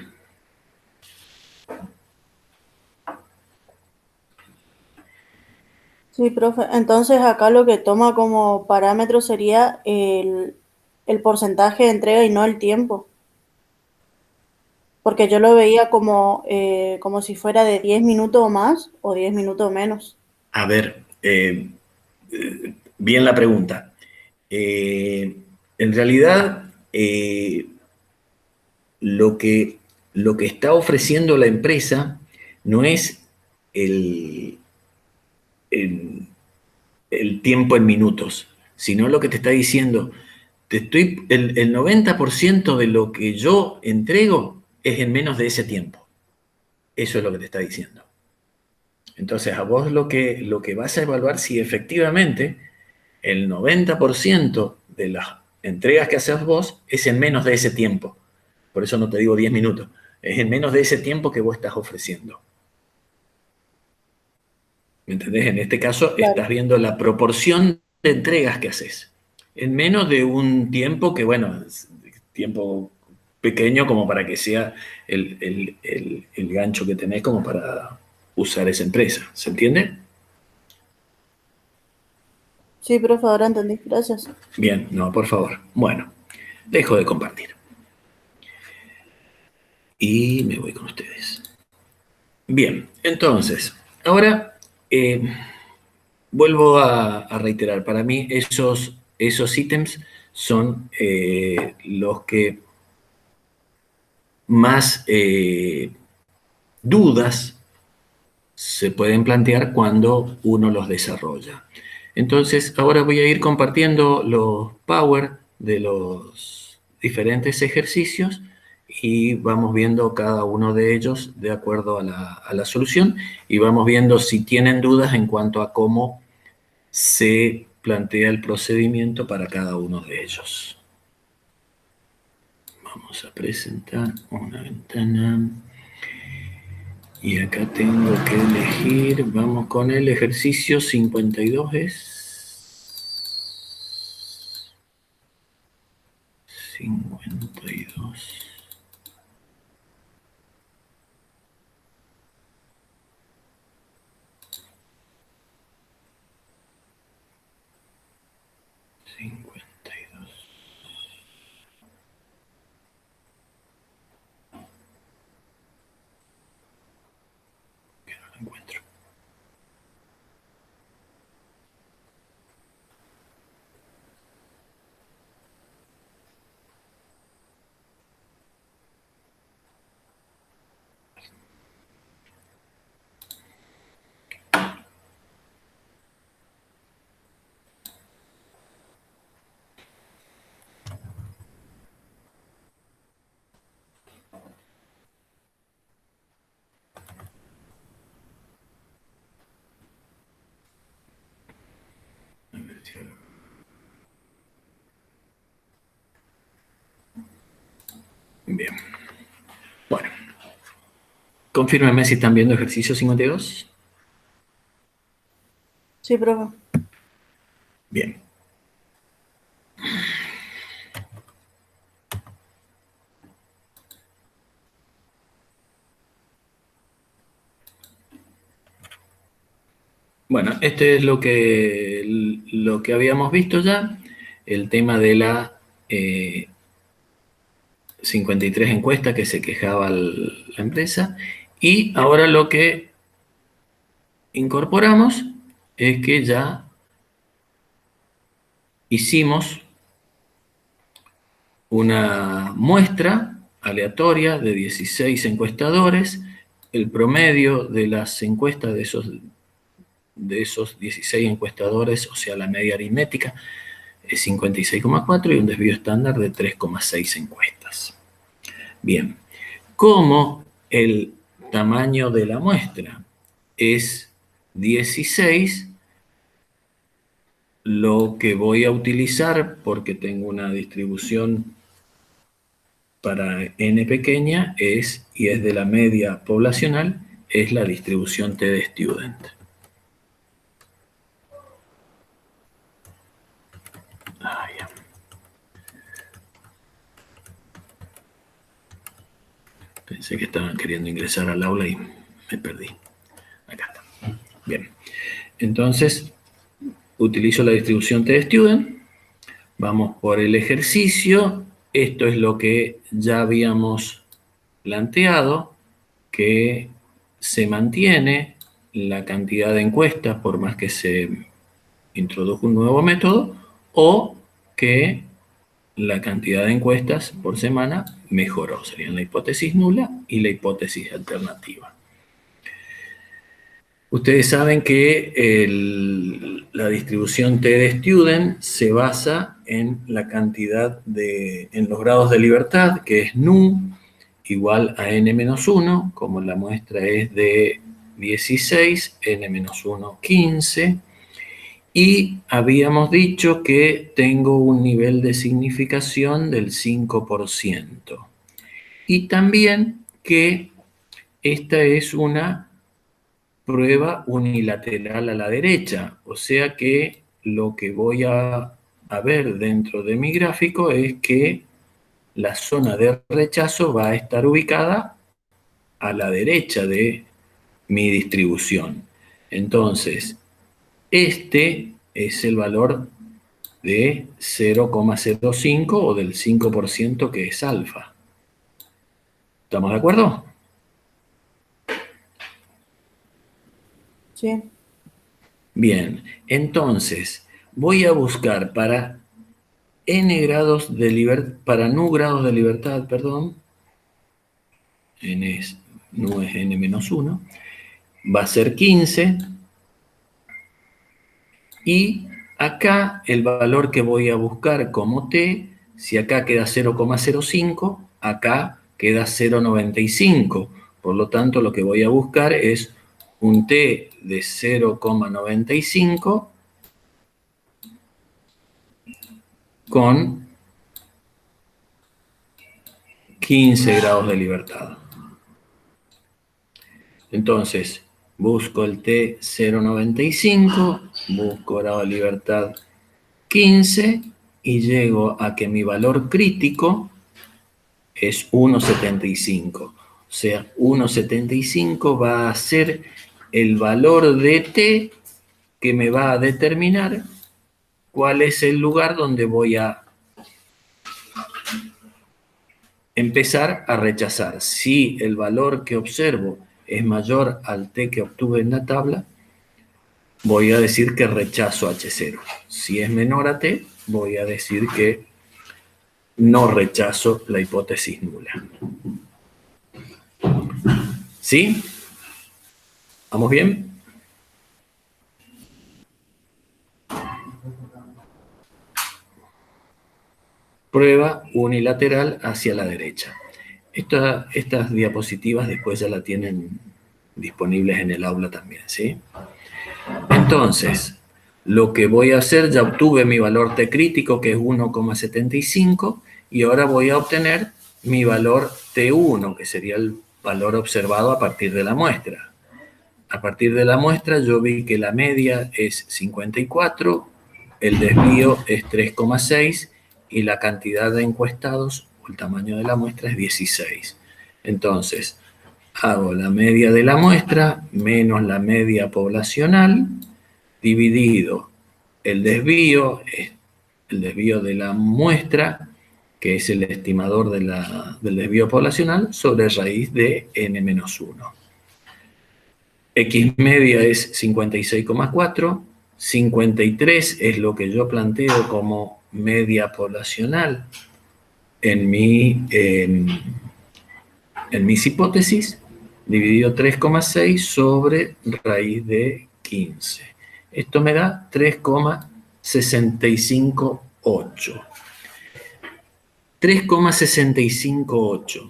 Sí, profe. Entonces acá lo que toma como parámetro sería el porcentaje de entrega y no el tiempo. Porque yo lo veía como si fuera de 10 minutos o más o 10 minutos o menos. A ver, bien la pregunta. En realidad, lo que, lo que está ofreciendo la empresa no es el, el, el tiempo en minutos, sino lo que te está diciendo, el 90% de lo que yo entrego es en menos de ese tiempo. Eso es lo que te está diciendo. Entonces, a vos lo que vas a evaluar si efectivamente el 90% de las entregas que haces vos es en menos de ese tiempo. Por eso no te digo 10 minutos. Es en menos de ese tiempo que vos estás ofreciendo. ¿Me entendés? En este caso Claro. estás viendo la proporción de entregas que haces. En menos de un tiempo que, bueno, es tiempo pequeño como para que sea el gancho que tenés como para usar esa empresa. ¿Se entiende? Sí, profe, ahora entendí. Gracias. Bien, no, por favor. Bueno, dejo de compartir. Y me voy con ustedes. Bien, entonces, ahora vuelvo a reiterar, para mí esos ítems son los que más dudas se pueden plantear cuando uno los desarrolla. Entonces, ahora voy a ir compartiendo los power de los diferentes ejercicios y vamos viendo cada uno de ellos de acuerdo a la solución y vamos viendo si tienen dudas en cuanto a cómo se plantea el procedimiento para cada uno de ellos. Vamos a presentar una ventana. Y acá tengo que elegir, vamos con el ejercicio 52 es 52. Que no lo encuentro. A ver si ahora- Bien. Bueno, confírmenme si están viendo ejercicio 52. Sí, profe. Bien. Bueno, este es lo que habíamos visto ya, el tema de la 53 encuestas que se quejaba la empresa, y ahora lo que incorporamos es que ya hicimos una muestra aleatoria de 16 encuestadores. El promedio de las encuestas de esos 16 encuestadores, o sea, la media aritmética, es 56,4 y un desvío estándar de 3,6 encuestas. Bien, como el tamaño de la muestra es 16, lo que voy a utilizar, porque tengo una distribución para n pequeña, y es de la media poblacional, es la distribución T de student. Ya. Pensé que estaban queriendo ingresar al aula y me perdí. Acá está. Bien. Entonces, utilizo la distribución T de student. Vamos por el ejercicio. Esto es lo que ya habíamos planteado, que se mantiene la cantidad de encuestas por más que se introdujo un nuevo método, o que la cantidad de encuestas por semana mejoró. Serían la hipótesis nula y la hipótesis alternativa. Ustedes saben que la distribución T de student se basa en la cantidad en los grados de libertad, que es nu igual a n-1, como la muestra es de 16, n-1, 15, y habíamos dicho que tengo un nivel de significación del 5%. Y también que esta es una prueba unilateral a la derecha, o sea que lo que voy a ver dentro de mi gráfico es que la zona de rechazo va a estar ubicada a la derecha de mi distribución. Entonces, este es el valor de 0,05 o del 5% que es alfa. ¿Estamos de acuerdo? Sí. Bien, entonces voy a buscar para n grados de libertad, para nu grados de libertad, perdón, nu es n-1, va a ser 15, y acá el valor que voy a buscar como t, si acá queda 0,05, acá queda 0,95. Por lo tanto, lo que voy a buscar es un t de 0,95 con 15 grados de libertad. Entonces, busco el t 0,95, busco grado de libertad 15 y llego a que mi valor crítico es 1,75. O sea, 1,75 va a ser el valor de t que me va a determinar cuál es el lugar donde voy a empezar a rechazar. Si el valor que observo es mayor al t que obtuve en la tabla, voy a decir que rechazo H0. Si es menor a t, voy a decir que no rechazo la hipótesis nula. ¿Sí? ¿Vamos bien? Prueba unilateral hacia la derecha. Estas diapositivas después ya la tienen disponibles en el aula también, ¿sí? Entonces, lo que voy a hacer, ya obtuve mi valor T crítico, que es 1,75, y ahora voy a obtener mi valor T1, que sería el valor observado a partir de la muestra. A partir de la muestra yo vi que la media es 54, el desvío es 3,6 y la cantidad de encuestados, o el tamaño de la muestra, es 16. Entonces, hago la media de la muestra menos la media poblacional, dividido el desvío de la muestra, que es el estimador del desvío poblacional, sobre raíz de n-1. X media es 56,4, 53 es lo que yo planteo como media poblacional en mis hipótesis, dividido 3,6 sobre raíz de 15. Esto me da 3,658. 3,658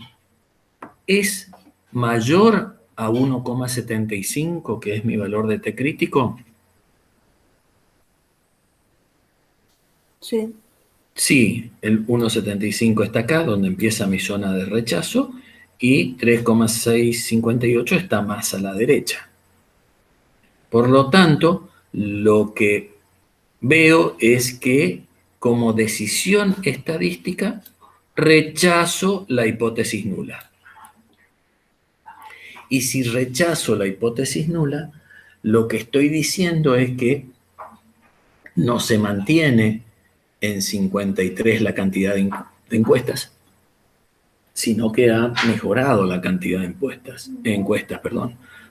es mayor a 1,75, que es mi valor de T crítico. Sí. Sí, el 1,75 está acá, donde empieza mi zona de rechazo, y 3,658 está más a la derecha. Por lo tanto, lo que veo es que, como decisión estadística, rechazo la hipótesis nula. Y si rechazo la hipótesis nula, lo que estoy diciendo es que no se mantiene en 53 la cantidad de encuestas, sino que ha mejorado la cantidad de encuestas.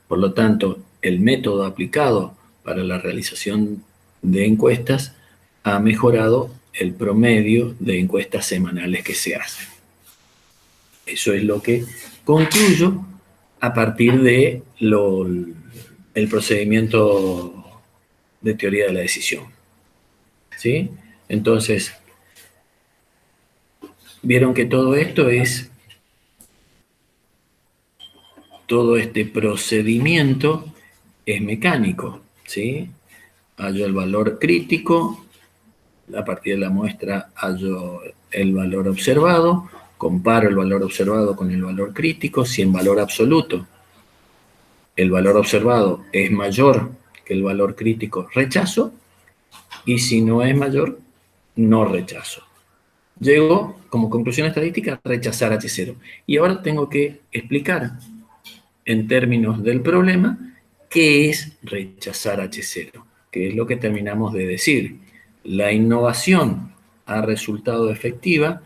Por lo tanto, el método aplicado para la realización de encuestas ha mejorado el promedio de encuestas semanales que se hacen. Eso es lo que concluyo a partir de el procedimiento de teoría de la decisión. ¿Sí? Entonces, vieron que todo este procedimiento es mecánico, ¿sí? Hallo el valor crítico, a partir de la muestra hallo el valor observado, comparo el valor observado con el valor crítico. Si en valor absoluto el valor observado es mayor que el valor crítico, rechazo, y si no es mayor, no rechazo. Llego, como conclusión estadística, a rechazar H0. Y ahora tengo que explicar, en términos del problema, qué es rechazar H0, que es lo que terminamos de decir. La innovación ha resultado efectiva,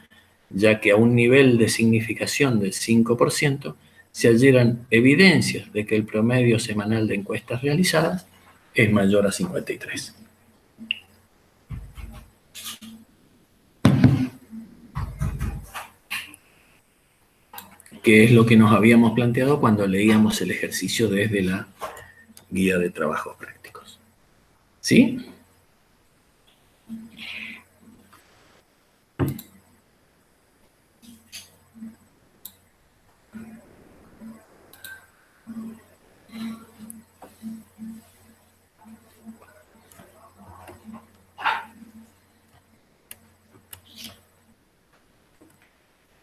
ya que a un nivel de significación del 5% se hallaron evidencias de que el promedio semanal de encuestas realizadas es mayor a 53. Que es lo que nos habíamos planteado cuando leíamos el ejercicio desde la guía de trabajos prácticos. ¿Sí?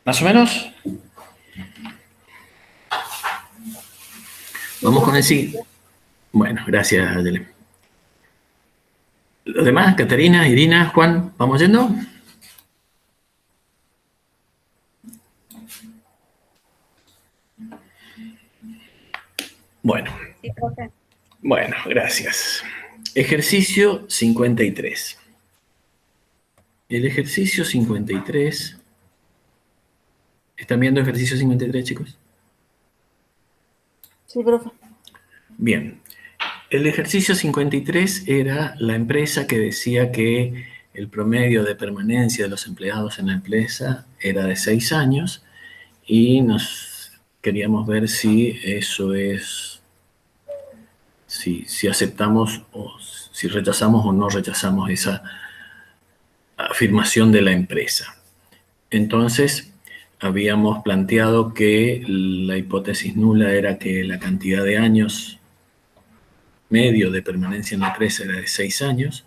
¿Más o menos? Vamos con el sí. Bueno, gracias, Ayelen. Los demás, Catarina, Irina, Juan, ¿vamos yendo? Bueno. Sí, profe. Bueno, gracias. Ejercicio 53. El ejercicio 53... ¿Están viendo ejercicio 53, chicos? Sí, profe. Bien. El ejercicio 53 era la empresa que decía que el promedio de permanencia de los empleados en la empresa era de 6 años y nos queríamos ver si eso es, si aceptamos o si rechazamos o no rechazamos esa afirmación de la empresa. Entonces, habíamos planteado que la hipótesis nula era que la cantidad de años medio de permanencia en la empresa era de 6 años,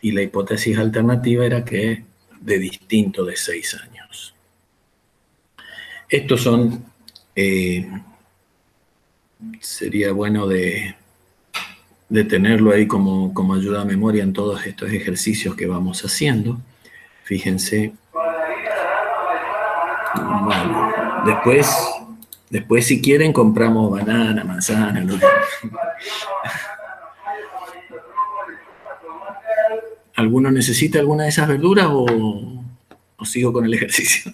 y la hipótesis alternativa era que de distinto de 6 años. Estos son, sería bueno de tenerlo ahí como ayuda a memoria en todos estos ejercicios que vamos haciendo. Fíjense. Bueno, después si quieren compramos banana, manzana, lo que... ¿Alguno necesita alguna de esas verduras o ¿O sigo con el ejercicio?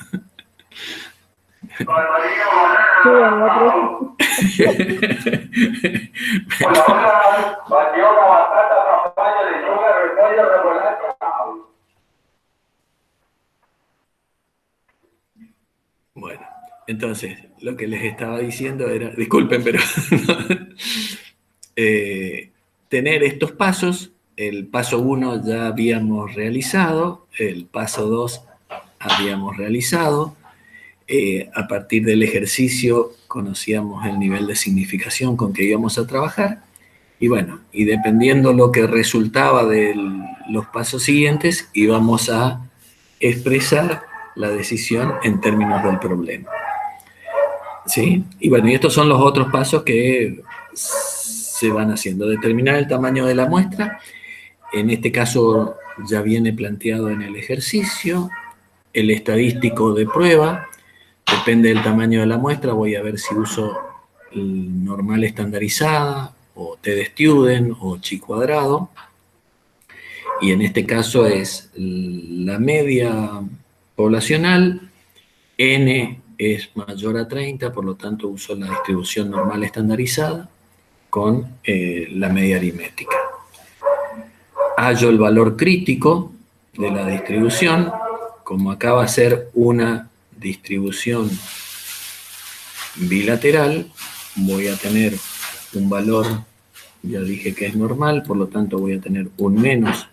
Bueno, entonces, lo que les estaba diciendo era, disculpen, pero tener estos pasos. El paso 1 ya habíamos realizado, el paso 2 habíamos realizado. A partir del ejercicio conocíamos el nivel de significación con que íbamos a trabajar. Y bueno, y dependiendo lo que resultaba de los pasos siguientes, íbamos a expresar la decisión en términos del problema. ¿Sí? Y bueno, y estos son los otros pasos que se van haciendo. Determinar el tamaño de la muestra. En este caso ya viene planteado en el ejercicio. El estadístico de prueba. Depende del tamaño de la muestra. Voy a ver si uso el normal estandarizada, o T de Student, o chi cuadrado. Y en este caso es la media poblacional. N es mayor a 30, por lo tanto uso la distribución normal estandarizada con la media aritmética. Hallo el valor crítico de la distribución. Como acá va a ser una distribución bilateral, voy a tener un valor, ya dije que es normal, por lo tanto voy a tener un menos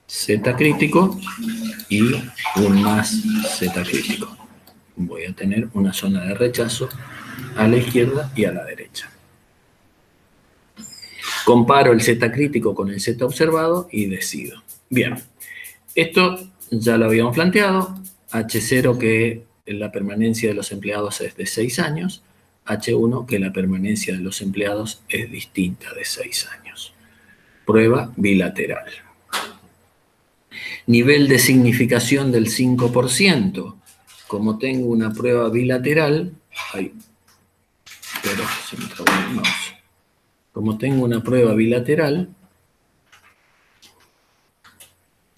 z crítico y un más z crítico. Voy a tener una zona de rechazo a la izquierda y a la derecha. Comparo el z crítico con el z observado y decido. Bien, esto ya lo habíamos planteado. H0, que la permanencia de los empleados es de 6 años. H1, que la permanencia de los empleados es distinta de 6 años. Prueba bilateral. Nivel de significación del 5%. Como tengo una prueba bilateral, pero se me trabó el mouse. Como tengo una prueba bilateral,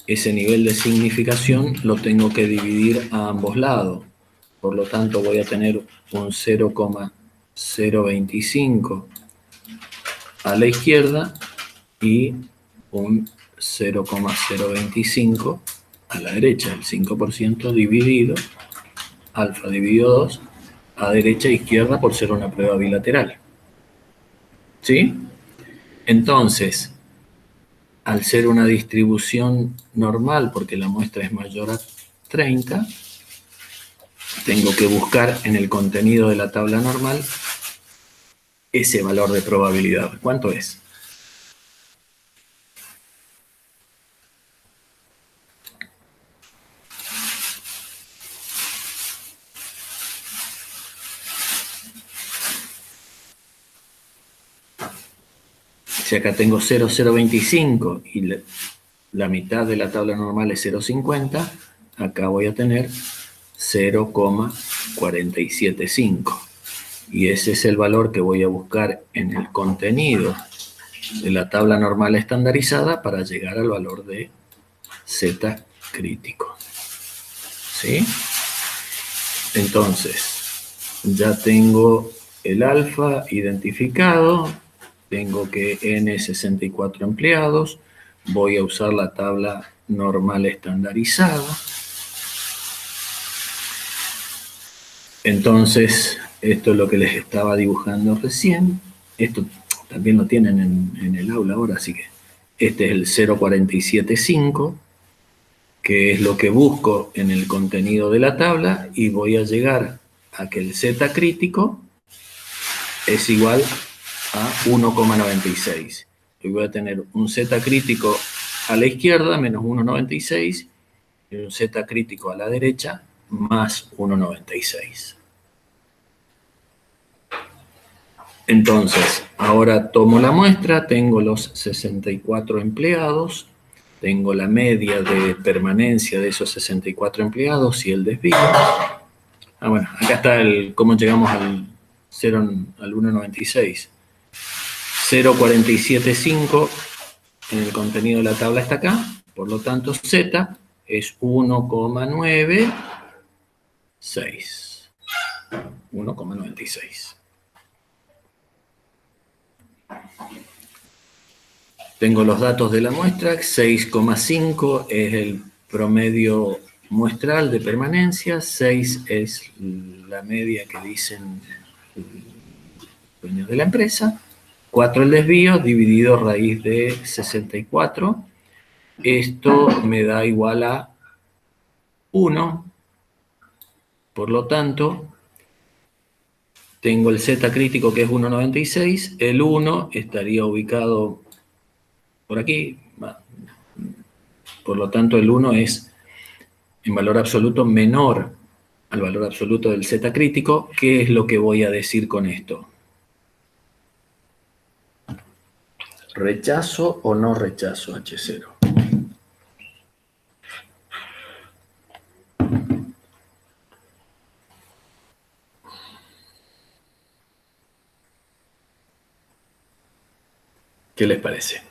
ese nivel de significación lo tengo que dividir a ambos lados. Por lo tanto, voy a tener un 0,025 a la izquierda y un 0,025 a la derecha. El 5% dividido, alfa dividido 2, a derecha e izquierda por ser una prueba bilateral. ¿Sí? Entonces, al ser una distribución normal, porque la muestra es mayor a 30, tengo que buscar en el contenido de la tabla normal ese valor de probabilidad. ¿Cuánto es? Si acá tengo 0,025 y la mitad de la tabla normal es 0,50, acá voy a tener 0,475. Y ese es el valor que voy a buscar en el contenido de la tabla normal estandarizada para llegar al valor de Z crítico. ¿Sí? Entonces, ya tengo el alfa identificado. Tengo que N 64 empleados, voy a usar la tabla normal estandarizada. Entonces, esto es lo que les estaba dibujando recién. Esto también lo tienen en el aula ahora, así que este es el 0,475, que es lo que busco en el contenido de la tabla, y voy a llegar a que el Z crítico es igual a 1,96. Y voy a tener un Z crítico a la izquierda, menos 1,96, y un Z crítico a la derecha, más 1,96. Entonces, ahora tomo la muestra, tengo los 64 empleados, tengo la media de permanencia de esos 64 empleados y el desvío. Bueno, acá está cómo llegamos al 1,96. 0,475 en el contenido de la tabla está acá, por lo tanto Z es 1,96. 1,96. Tengo los datos de la muestra, 6,5 es el promedio muestral de permanencia, 6 es la media que dicen los dueños de la empresa, 4 el desvío, dividido raíz de 64. Esto me da igual a 1, por lo tanto, tengo el Z crítico que es 1,96, el 1 estaría ubicado por aquí, por lo tanto el 1 es en valor absoluto menor al valor absoluto del Z crítico. ¿Qué es lo que voy a decir con esto? ¿Rechazo o no rechazo H0? ¿Qué les parece?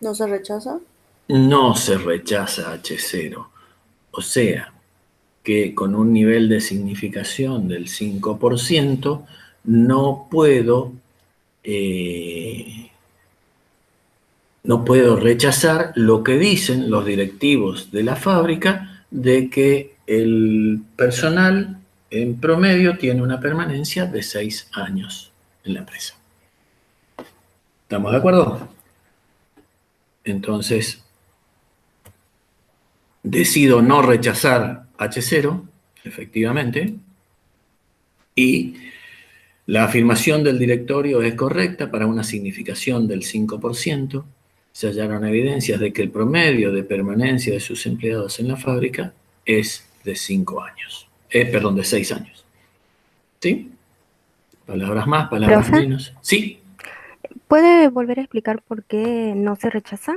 ¿No se rechaza? No se rechaza H0. O sea, que con un nivel de significación del 5% no puedo rechazar lo que dicen los directivos de la fábrica de que el personal en promedio tiene una permanencia de 6 años en la empresa. ¿Estamos de acuerdo? Entonces, decido no rechazar H0, efectivamente, y la afirmación del directorio es correcta para una significación del 5%. Se hallaron evidencias de que el promedio de permanencia de sus empleados en la fábrica es de 5 años. Perdón, de 6 años. ¿Sí? Palabras más, palabras ¿Profe? menos. Sí, ¿Puede volver a explicar por qué no se rechaza?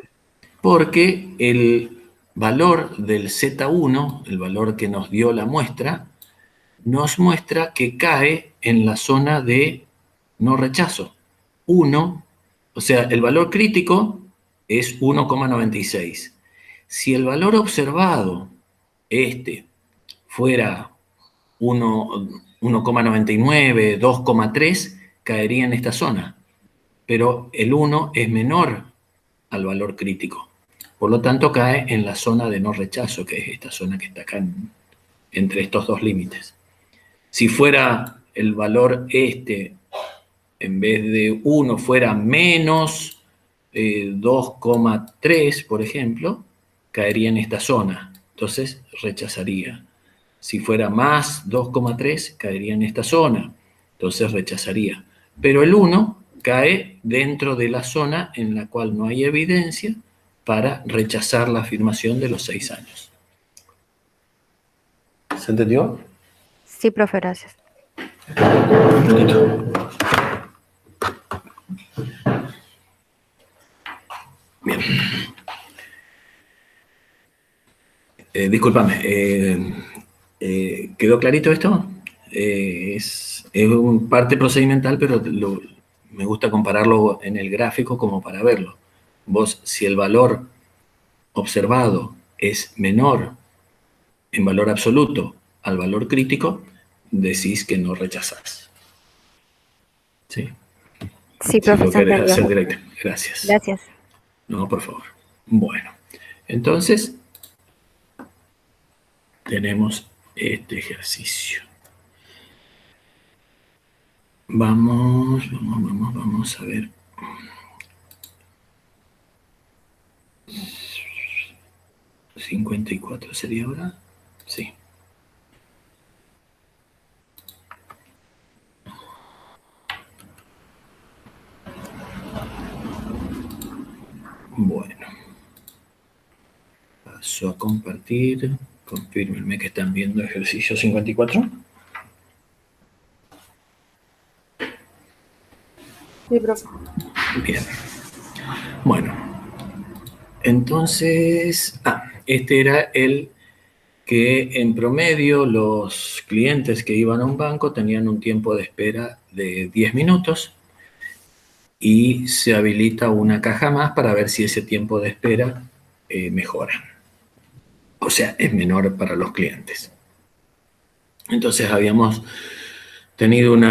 porque el valor del Z1, el valor que nos dio la muestra, nos muestra que cae en la zona de no rechazo. 1, o sea, el valor crítico es 1,96. Si el valor observado, fuera 1,99, 2,3, caería en esta zona. Pero el 1 es menor al valor crítico. Por lo tanto, cae en la zona de no rechazo, que es esta zona que está acá entre estos dos límites. Si fuera el valor en vez de 1, fuera menos 2,3, por ejemplo, caería en esta zona. Entonces, rechazaría. Si fuera más 2,3, caería en esta zona. Entonces, rechazaría. Pero el 1 cae dentro de la zona en la cual no hay evidencia para rechazar la afirmación de los 6 años. ¿Se entendió? Sí, profe, gracias. Un minutito. Bien. Discúlpame. ¿Quedó clarito esto? Es un parte procedimental, pero me gusta compararlo en el gráfico como para verlo. Vos, si el valor observado es menor en valor absoluto al valor crítico, decís que no rechazás. ¿Sí? Sí, Si profe, lo se querés entendió. hacer directo. Gracias. Gracias. No, por favor. Bueno, entonces tenemos este ejercicio. Vamos a ver. ¿54 sería ahora? Sí. Bueno. Paso a compartir. Confírmenme que están viendo ejercicio 54. Sí, profe. Bien. Bueno. Entonces, este era el que en promedio los clientes que iban a un banco tenían un tiempo de espera de 10 minutos y se habilita una caja más para ver si ese tiempo de espera mejora. O sea, es menor para los clientes. Entonces habíamos tenido un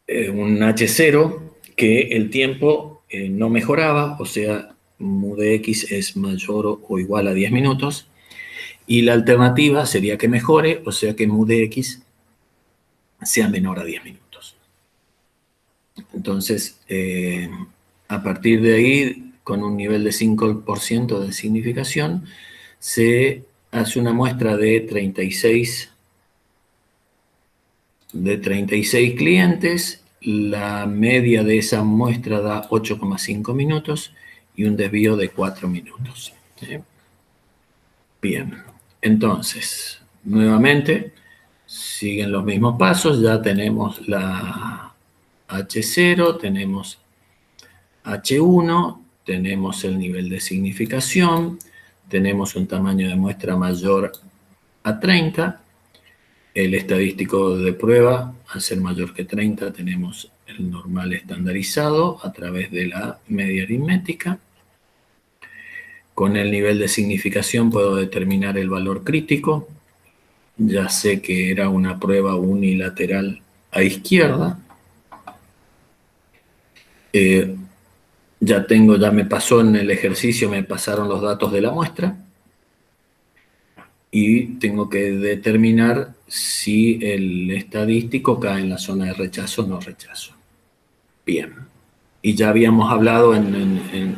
H0 que el tiempo no mejoraba, o sea, mu de x es mayor o igual a 10 minutos, y la alternativa sería que mejore, o sea que mu de x sea menor a 10 minutos. Entonces, a partir de ahí, con un nivel de 5% de significación, se hace una muestra de 36 clientes. La media de esa muestra da 8,5 minutos y un desvío de 4 minutos. Bien, entonces, nuevamente, siguen los mismos pasos. Ya tenemos la H0, tenemos H1, tenemos el nivel de significación, tenemos un tamaño de muestra mayor a 30, el estadístico de prueba, al ser mayor que 30, tenemos el normal estandarizado a través de la media aritmética. Con el nivel de significación puedo determinar el valor crítico. Ya sé que era una prueba unilateral a izquierda. Ya me pasó en el ejercicio, me pasaron los datos de la muestra. Y tengo que determinar si el estadístico cae en la zona de rechazo o no rechazo. Bien. Y ya habíamos hablado en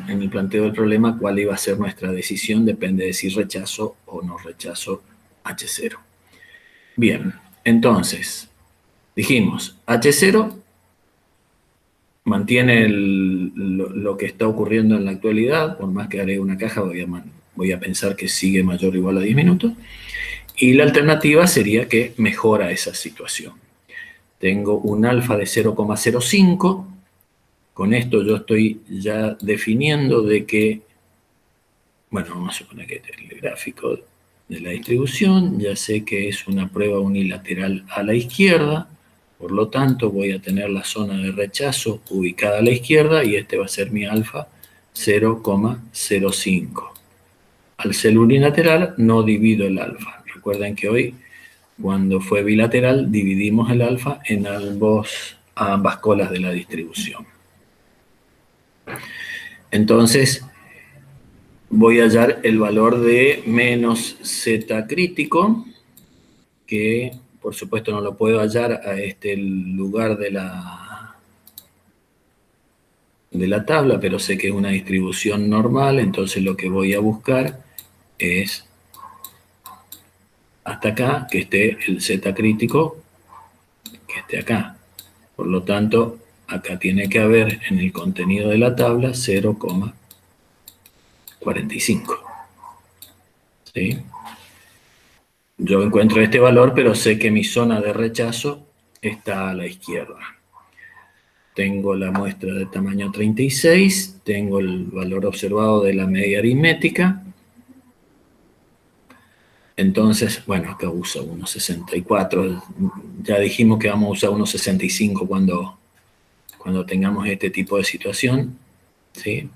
el planteo del problema cuál iba a ser nuestra decisión, depende de si rechazo o no rechazo H0. Bien, entonces, dijimos, H0 mantiene lo que está ocurriendo en la actualidad, por más que agregue una caja, voy a pensar que sigue mayor o igual a 10 minutos. Y la alternativa sería que mejora esa situación. Tengo un alfa de 0,05. Con esto yo estoy ya definiendo de que, bueno, vamos a suponer que el gráfico de la distribución, ya sé que es una prueba unilateral a la izquierda, por lo tanto voy a tener la zona de rechazo ubicada a la izquierda y este va a ser mi alfa 0,05. Al ser unilateral no divido el alfa. Recuerden que hoy, cuando fue bilateral, dividimos el alfa en ambas colas de la distribución. Entonces, voy a hallar el valor de menos z crítico, que por supuesto no lo puedo hallar a este lugar de la tabla, pero sé que es una distribución normal, entonces lo que voy a buscar es hasta acá, que esté el z crítico, que esté acá. Por lo tanto, acá tiene que haber en el contenido de la tabla 0,45. ¿Sí? Yo encuentro este valor, pero sé que mi zona de rechazo está a la izquierda. Tengo la muestra de tamaño 36, tengo el valor observado de la media aritmética. Entonces, bueno, acá uso 1,64. Ya dijimos que vamos a usar 1,65 cuando tengamos este tipo de situación. ¿Sí?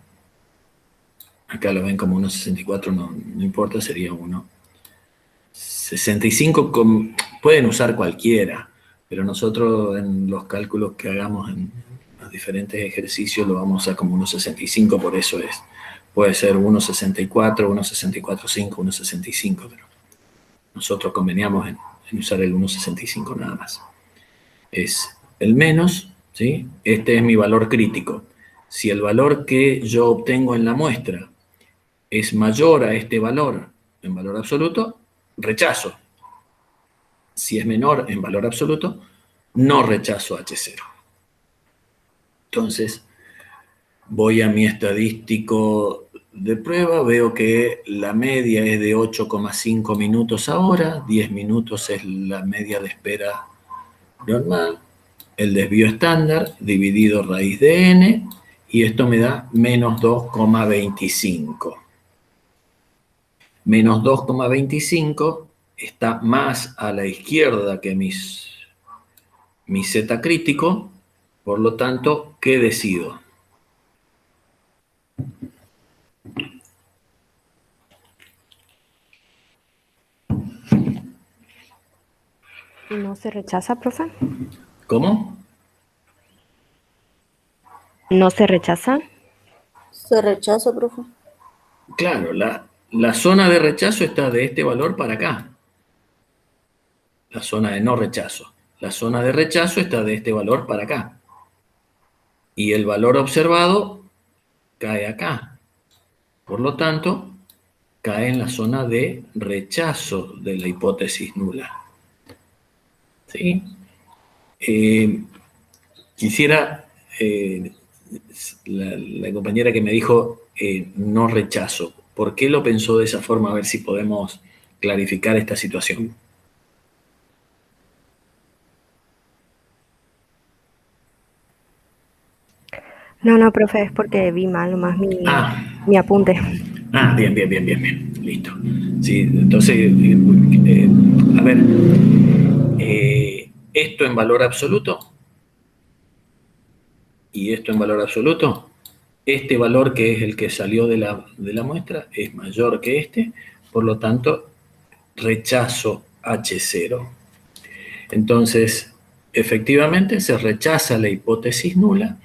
Acá lo ven como 1,64, no importa, sería 1,65. Pueden usar cualquiera, pero nosotros en los cálculos que hagamos en los diferentes ejercicios lo vamos a usar como 1,65, por eso puede ser 1,64, 1,64,5, 1,65, pero nosotros conveníamos en usar el 1,65 nada más. Es el menos, ¿sí? Este es mi valor crítico. Si el valor que yo obtengo en la muestra es mayor a este valor en valor absoluto, rechazo. Si es menor en valor absoluto, no rechazo H0. Entonces, voy a mi estadístico de prueba, veo que la media es de 8,5 minutos ahora, 10 minutos es la media de espera normal, el desvío estándar dividido raíz de n, y esto me da menos 2,25. Menos 2,25 está más a la izquierda que mi z crítico, Por lo tanto, ¿qué decido? ¿No se rechaza, profe? ¿Cómo? ¿No se rechaza? Se rechaza, profe. Claro, la zona de rechazo está de este valor para acá. La zona de no rechazo. La zona de rechazo está de este valor para acá. Y el valor observado cae acá. Por lo tanto, cae en la zona de rechazo de la hipótesis nula. ¿Sí? Quisiera, la compañera que me dijo no rechazo, ¿por qué lo pensó de esa forma? A ver si podemos clarificar esta situación. No, profe, es porque vi mal nomás Ah, mi apunte. bien. Listo. Sí, entonces, a ver, esto en valor absoluto y esto en valor absoluto, este valor que es el que salió de la muestra es mayor que este, por lo tanto, rechazo H0. Entonces, efectivamente se rechaza la hipótesis nula.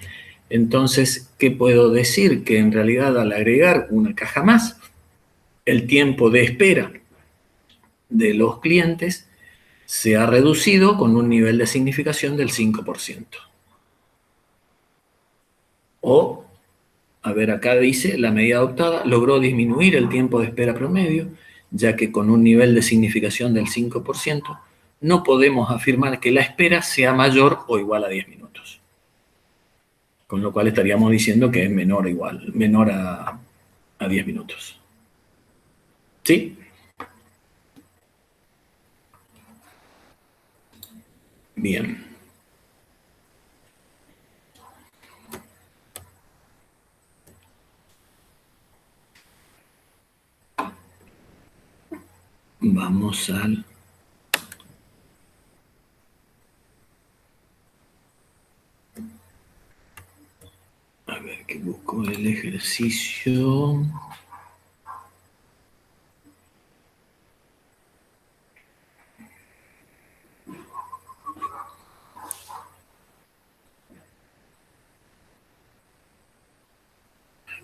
Entonces, ¿qué puedo decir? Que en realidad al agregar una caja más, el tiempo de espera de los clientes se ha reducido con un nivel de significación del 5%. O, a ver, acá dice, la medida adoptada logró disminuir el tiempo de espera promedio, ya que con un nivel de significación del 5%, no podemos afirmar que la espera sea mayor o igual a 10 minutos. Con lo cual estaríamos diciendo que es menor a 10 minutos. ¿Sí? Bien. Vamos al... A ver, que busco el ejercicio.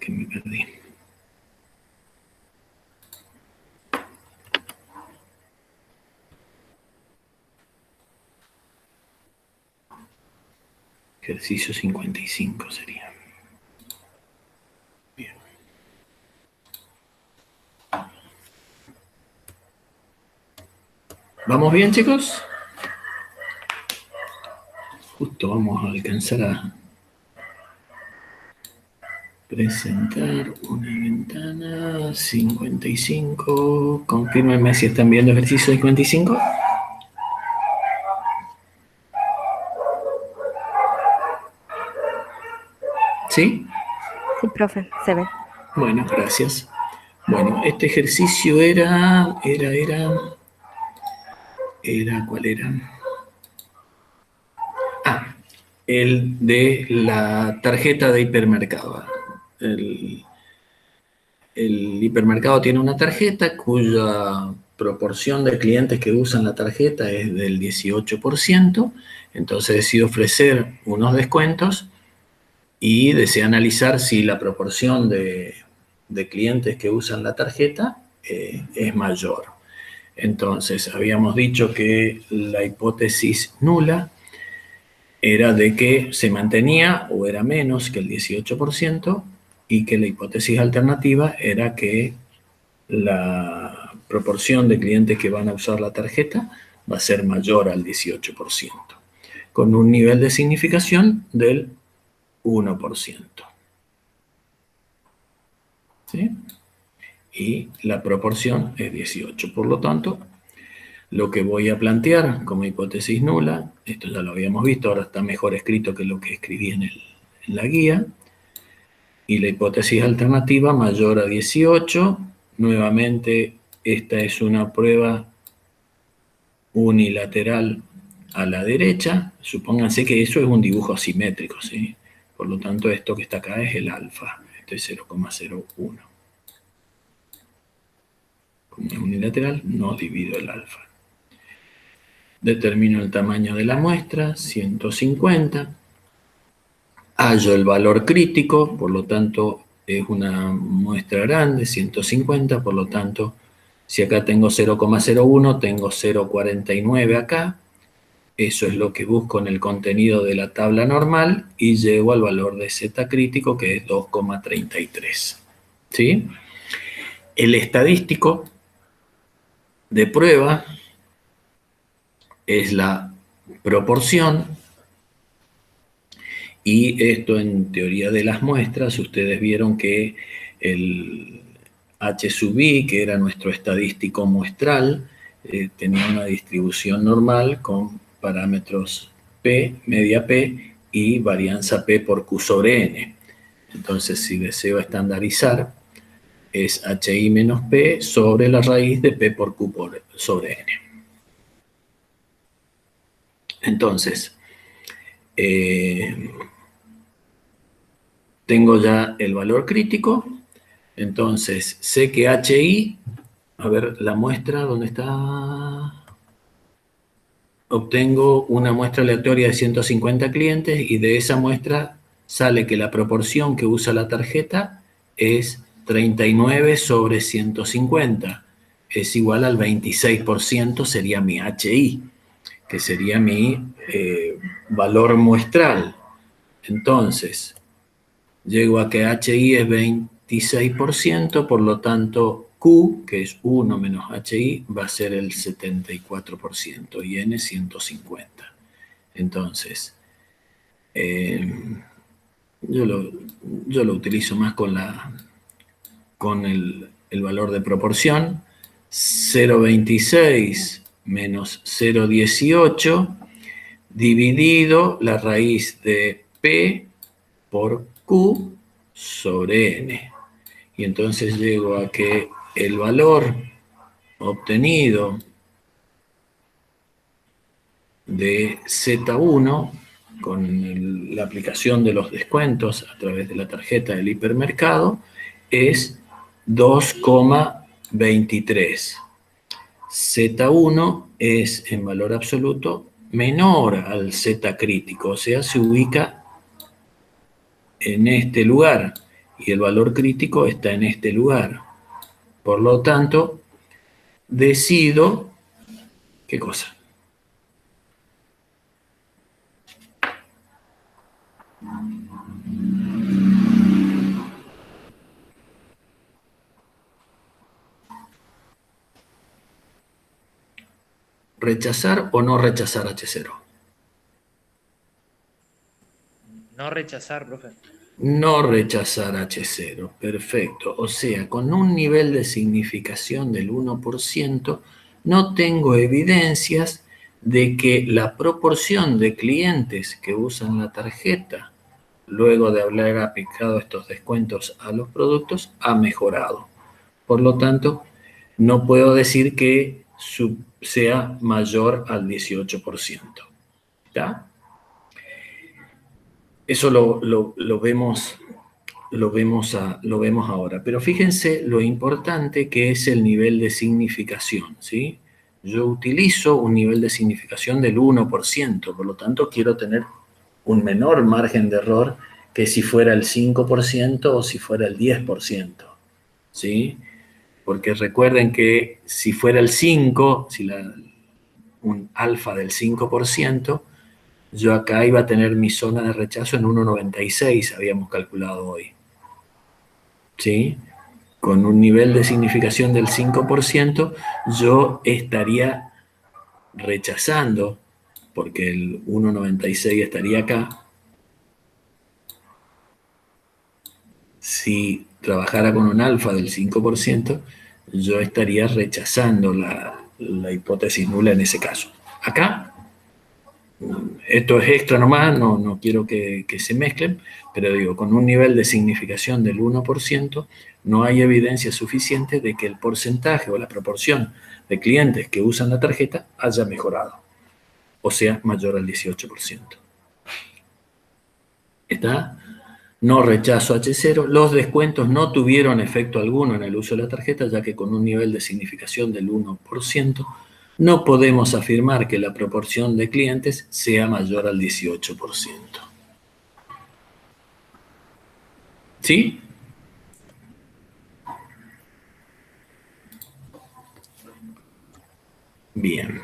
Que me perdí. Ejercicio 55 sería. Bien. ¿Vamos bien, chicos? Justo vamos a alcanzar a presentar una ventana 55. Confírmenme si están viendo ejercicio 55. ¿Sí? Sí, profe, se ve. Bueno, gracias. Bueno, este ejercicio era, ¿cuál era? Ah, el de la tarjeta de hipermercado. El hipermercado tiene una tarjeta cuya proporción de clientes que usan la tarjeta es del 18%, entonces decide ofrecer unos descuentos y desea analizar si la proporción de clientes que usan la tarjeta es mayor. Entonces, habíamos dicho que la hipótesis nula era de que se mantenía o era menos que el 18% y que la hipótesis alternativa era que la proporción de clientes que van a usar la tarjeta va a ser mayor al 18%, con un nivel de significación del 1%. ¿Sí? Y la proporción es 18. Por lo tanto, lo que voy a plantear como hipótesis nula, esto ya lo habíamos visto, ahora está mejor escrito que lo que escribí en la guía, y la hipótesis alternativa mayor a 18, nuevamente esta es una prueba unilateral a la derecha, supónganse que eso es un dibujo asimétrico, ¿sí? Por lo tanto, esto que está acá es el alfa, esto es 0,01. Como es unilateral, no divido el alfa. Determino el tamaño de la muestra, 150. Hallo el valor crítico, por lo tanto es una muestra grande, 150, por lo tanto, si acá tengo 0,01, tengo 0,49 acá. Eso es lo que busco en el contenido de la tabla normal y llego al valor de Z crítico, que es 2,33. ¿Sí? El estadístico de prueba es la proporción, y esto en teoría de las muestras, ustedes vieron que el H sub i, que era nuestro estadístico muestral, tenía una distribución normal con parámetros P, media P y varianza P por Q sobre N. Entonces, si deseo estandarizar, es HI menos P sobre la raíz de P por Q sobre N. Entonces, tengo ya el valor crítico, entonces sé que HI, a ver, la muestra, ¿dónde está? Obtengo una muestra aleatoria de 150 clientes y de esa muestra sale que la proporción que usa la tarjeta es 39 sobre 150. Es igual al 26%, sería mi HI, que sería mi valor muestral. Entonces, llego a que HI es 26%, por lo tanto Q, que es 1 menos HI, va a ser el 74% y N 150. Entonces, yo lo utilizo más con el valor de proporción. 0,26 menos 0,18 dividido la raíz de P por Q sobre N. Y entonces llego a que el valor obtenido de Z1 con la aplicación de los descuentos a través de la tarjeta del hipermercado es 2,23. Z1 es en valor absoluto menor al Z crítico, o sea, se ubica en este lugar y el valor crítico está en este lugar. Por lo tanto, decido, ¿qué cosa? ¿Rechazar o no rechazar H0? No rechazar, profe. No rechazar H0, perfecto. O sea, con un nivel de significación del 1%, no tengo evidencias de que la proporción de clientes que usan la tarjeta, luego de haber aplicado estos descuentos a los productos, ha mejorado. Por lo tanto, no puedo decir que sea mayor al 18%. ¿Está? Eso lo vemos ahora. Pero fíjense lo importante que es el nivel de significación, ¿sí? Yo utilizo un nivel de significación del 1%, por lo tanto quiero tener un menor margen de error que si fuera el 5% o si fuera el 10%, ¿sí? Porque recuerden que si fuera el 5, un alfa del 5%, yo acá iba a tener mi zona de rechazo en 1,96, habíamos calculado hoy. ¿Sí? Con un nivel de significación del 5%, yo estaría rechazando, porque el 1,96 estaría acá. Si trabajara con un alfa del 5%, yo estaría rechazando la hipótesis nula en ese caso. Acá, esto es extra nomás, no quiero que se mezclen, pero digo, con un nivel de significación del 1%, no hay evidencia suficiente de que el porcentaje o la proporción de clientes que usan la tarjeta haya mejorado. o sea, mayor al 18%. ¿Está? No rechazo H0. Los descuentos no tuvieron efecto alguno en el uso de la tarjeta, ya que con un nivel de significación del 1%, no podemos afirmar que la proporción de clientes sea mayor al 18%. ¿Sí? Bien.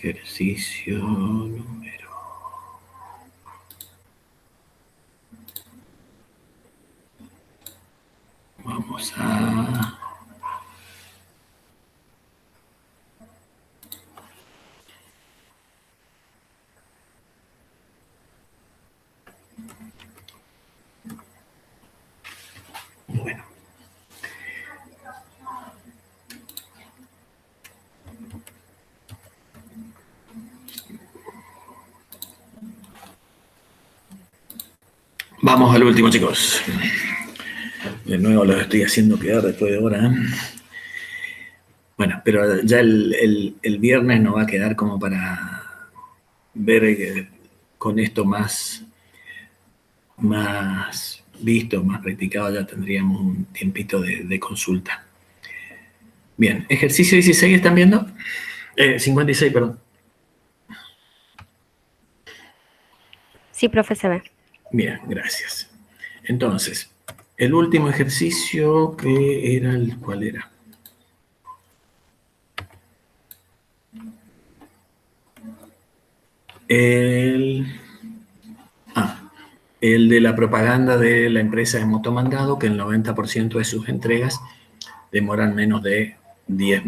Ejercicio número. Vamos a... Bueno. Vamos al último, chicos. De nuevo los estoy haciendo quedar después de hora, ¿eh? Bueno, pero ya el viernes nos va a quedar como para ver con esto más visto, más practicado, ya tendríamos un tiempito de consulta. Bien, ejercicio 16, ¿están viendo? 56, perdón. Sí, profe, se ve. Bien, gracias. Entonces, el último ejercicio que era ¿cuál era? El de la propaganda de la empresa de motomandado, que el 90% de sus entregas demoran menos de 10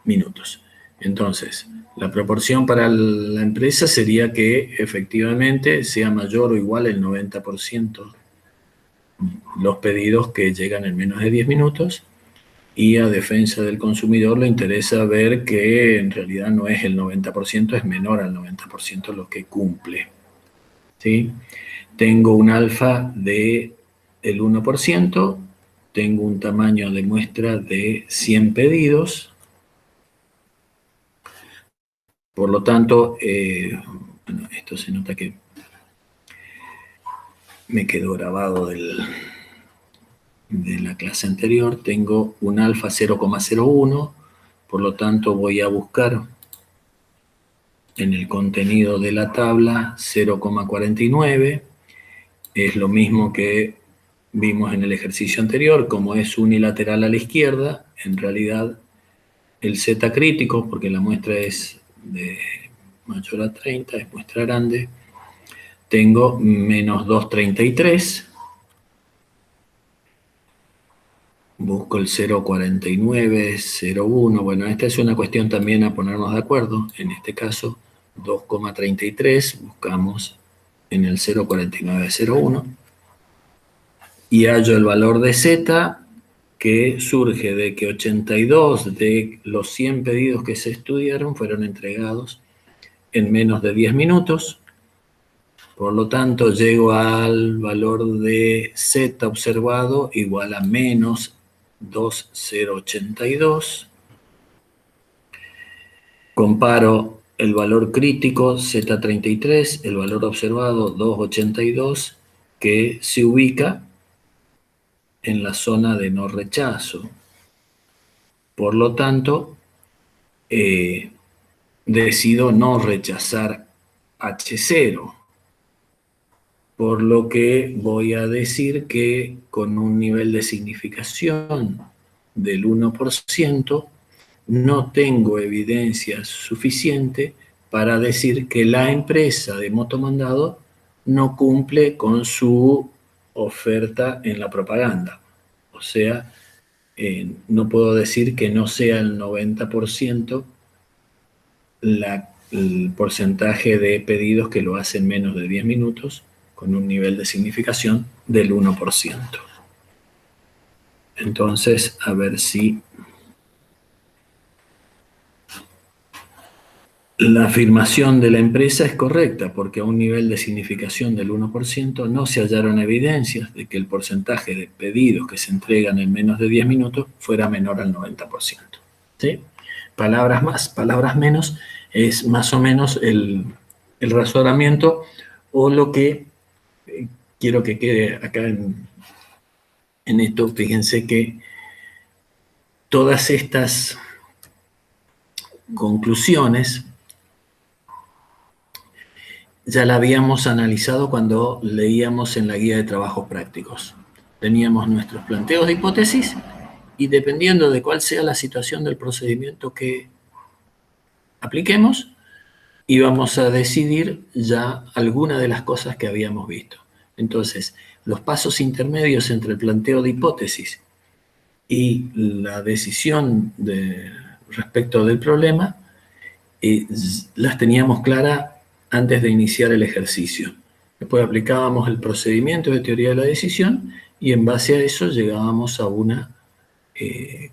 minutos. Entonces, la proporción para la empresa sería que efectivamente sea mayor o igual el 90% los pedidos que llegan en menos de 10 minutos, y a defensa del consumidor le interesa ver que en realidad no es el 90%, es menor al 90% lo que cumple. ¿Sí? Tengo un alfa de el 1%, tengo un tamaño de muestra de 100 pedidos, por lo tanto, bueno, esto se nota que me quedó grabado de la clase anterior. Tengo un alfa 0,01, por lo tanto voy a buscar en el contenido de la tabla 0,49, es lo mismo que vimos en el ejercicio anterior. Como es unilateral a la izquierda, en realidad el Z crítico, porque la muestra es de mayor a 30, es muestra grande, tengo menos 233, busco el 0,49, 0,1, bueno, esta es una cuestión también a ponernos de acuerdo. En este caso 2,33, buscamos en el 0,4901 y hallo el valor de Z, que surge de que 82 de los 100 pedidos que se estudiaron fueron entregados en menos de 10 minutos. Por lo tanto, llego al valor de Z observado igual a menos 2,082. Comparo el valor crítico Z33, el valor observado 2,82, que se ubica en la zona de no rechazo. Por lo tanto, decido no rechazar H0, por lo que voy a decir que con un nivel de significación del 1%, no tengo evidencia suficiente para decir que la empresa de motomandado no cumple con su oferta en la propaganda. O sea, no puedo decir que no sea el 90% el porcentaje de pedidos que lo hacen menos de 10 minutos con un nivel de significación del 1%. Entonces, a ver si la afirmación de la empresa es correcta porque a un nivel de significación del 1% no se hallaron evidencias de que el porcentaje de pedidos que se entregan en menos de 10 minutos fuera menor al 90%. ¿Sí? Palabras más, palabras menos, es más o menos el razonamiento o lo que quiero que quede acá en esto. Fíjense que todas estas conclusiones ya la habíamos analizado cuando leíamos en la guía de trabajos prácticos. Teníamos nuestros planteos de hipótesis y dependiendo de cuál sea la situación del procedimiento que apliquemos, íbamos a decidir ya alguna de las cosas que habíamos visto. Entonces, los pasos intermedios entre el planteo de hipótesis y la decisión respecto del problema, las teníamos claras antes de iniciar el ejercicio. Después aplicábamos el procedimiento de teoría de la decisión y en base a eso llegábamos a una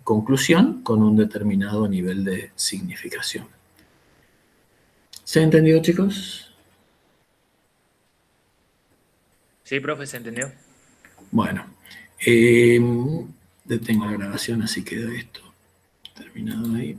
conclusión con un determinado nivel de significación. ¿Se ha entendido, chicos? Sí, profe, se entendió. Bueno, detengo la grabación, así queda esto terminado ahí.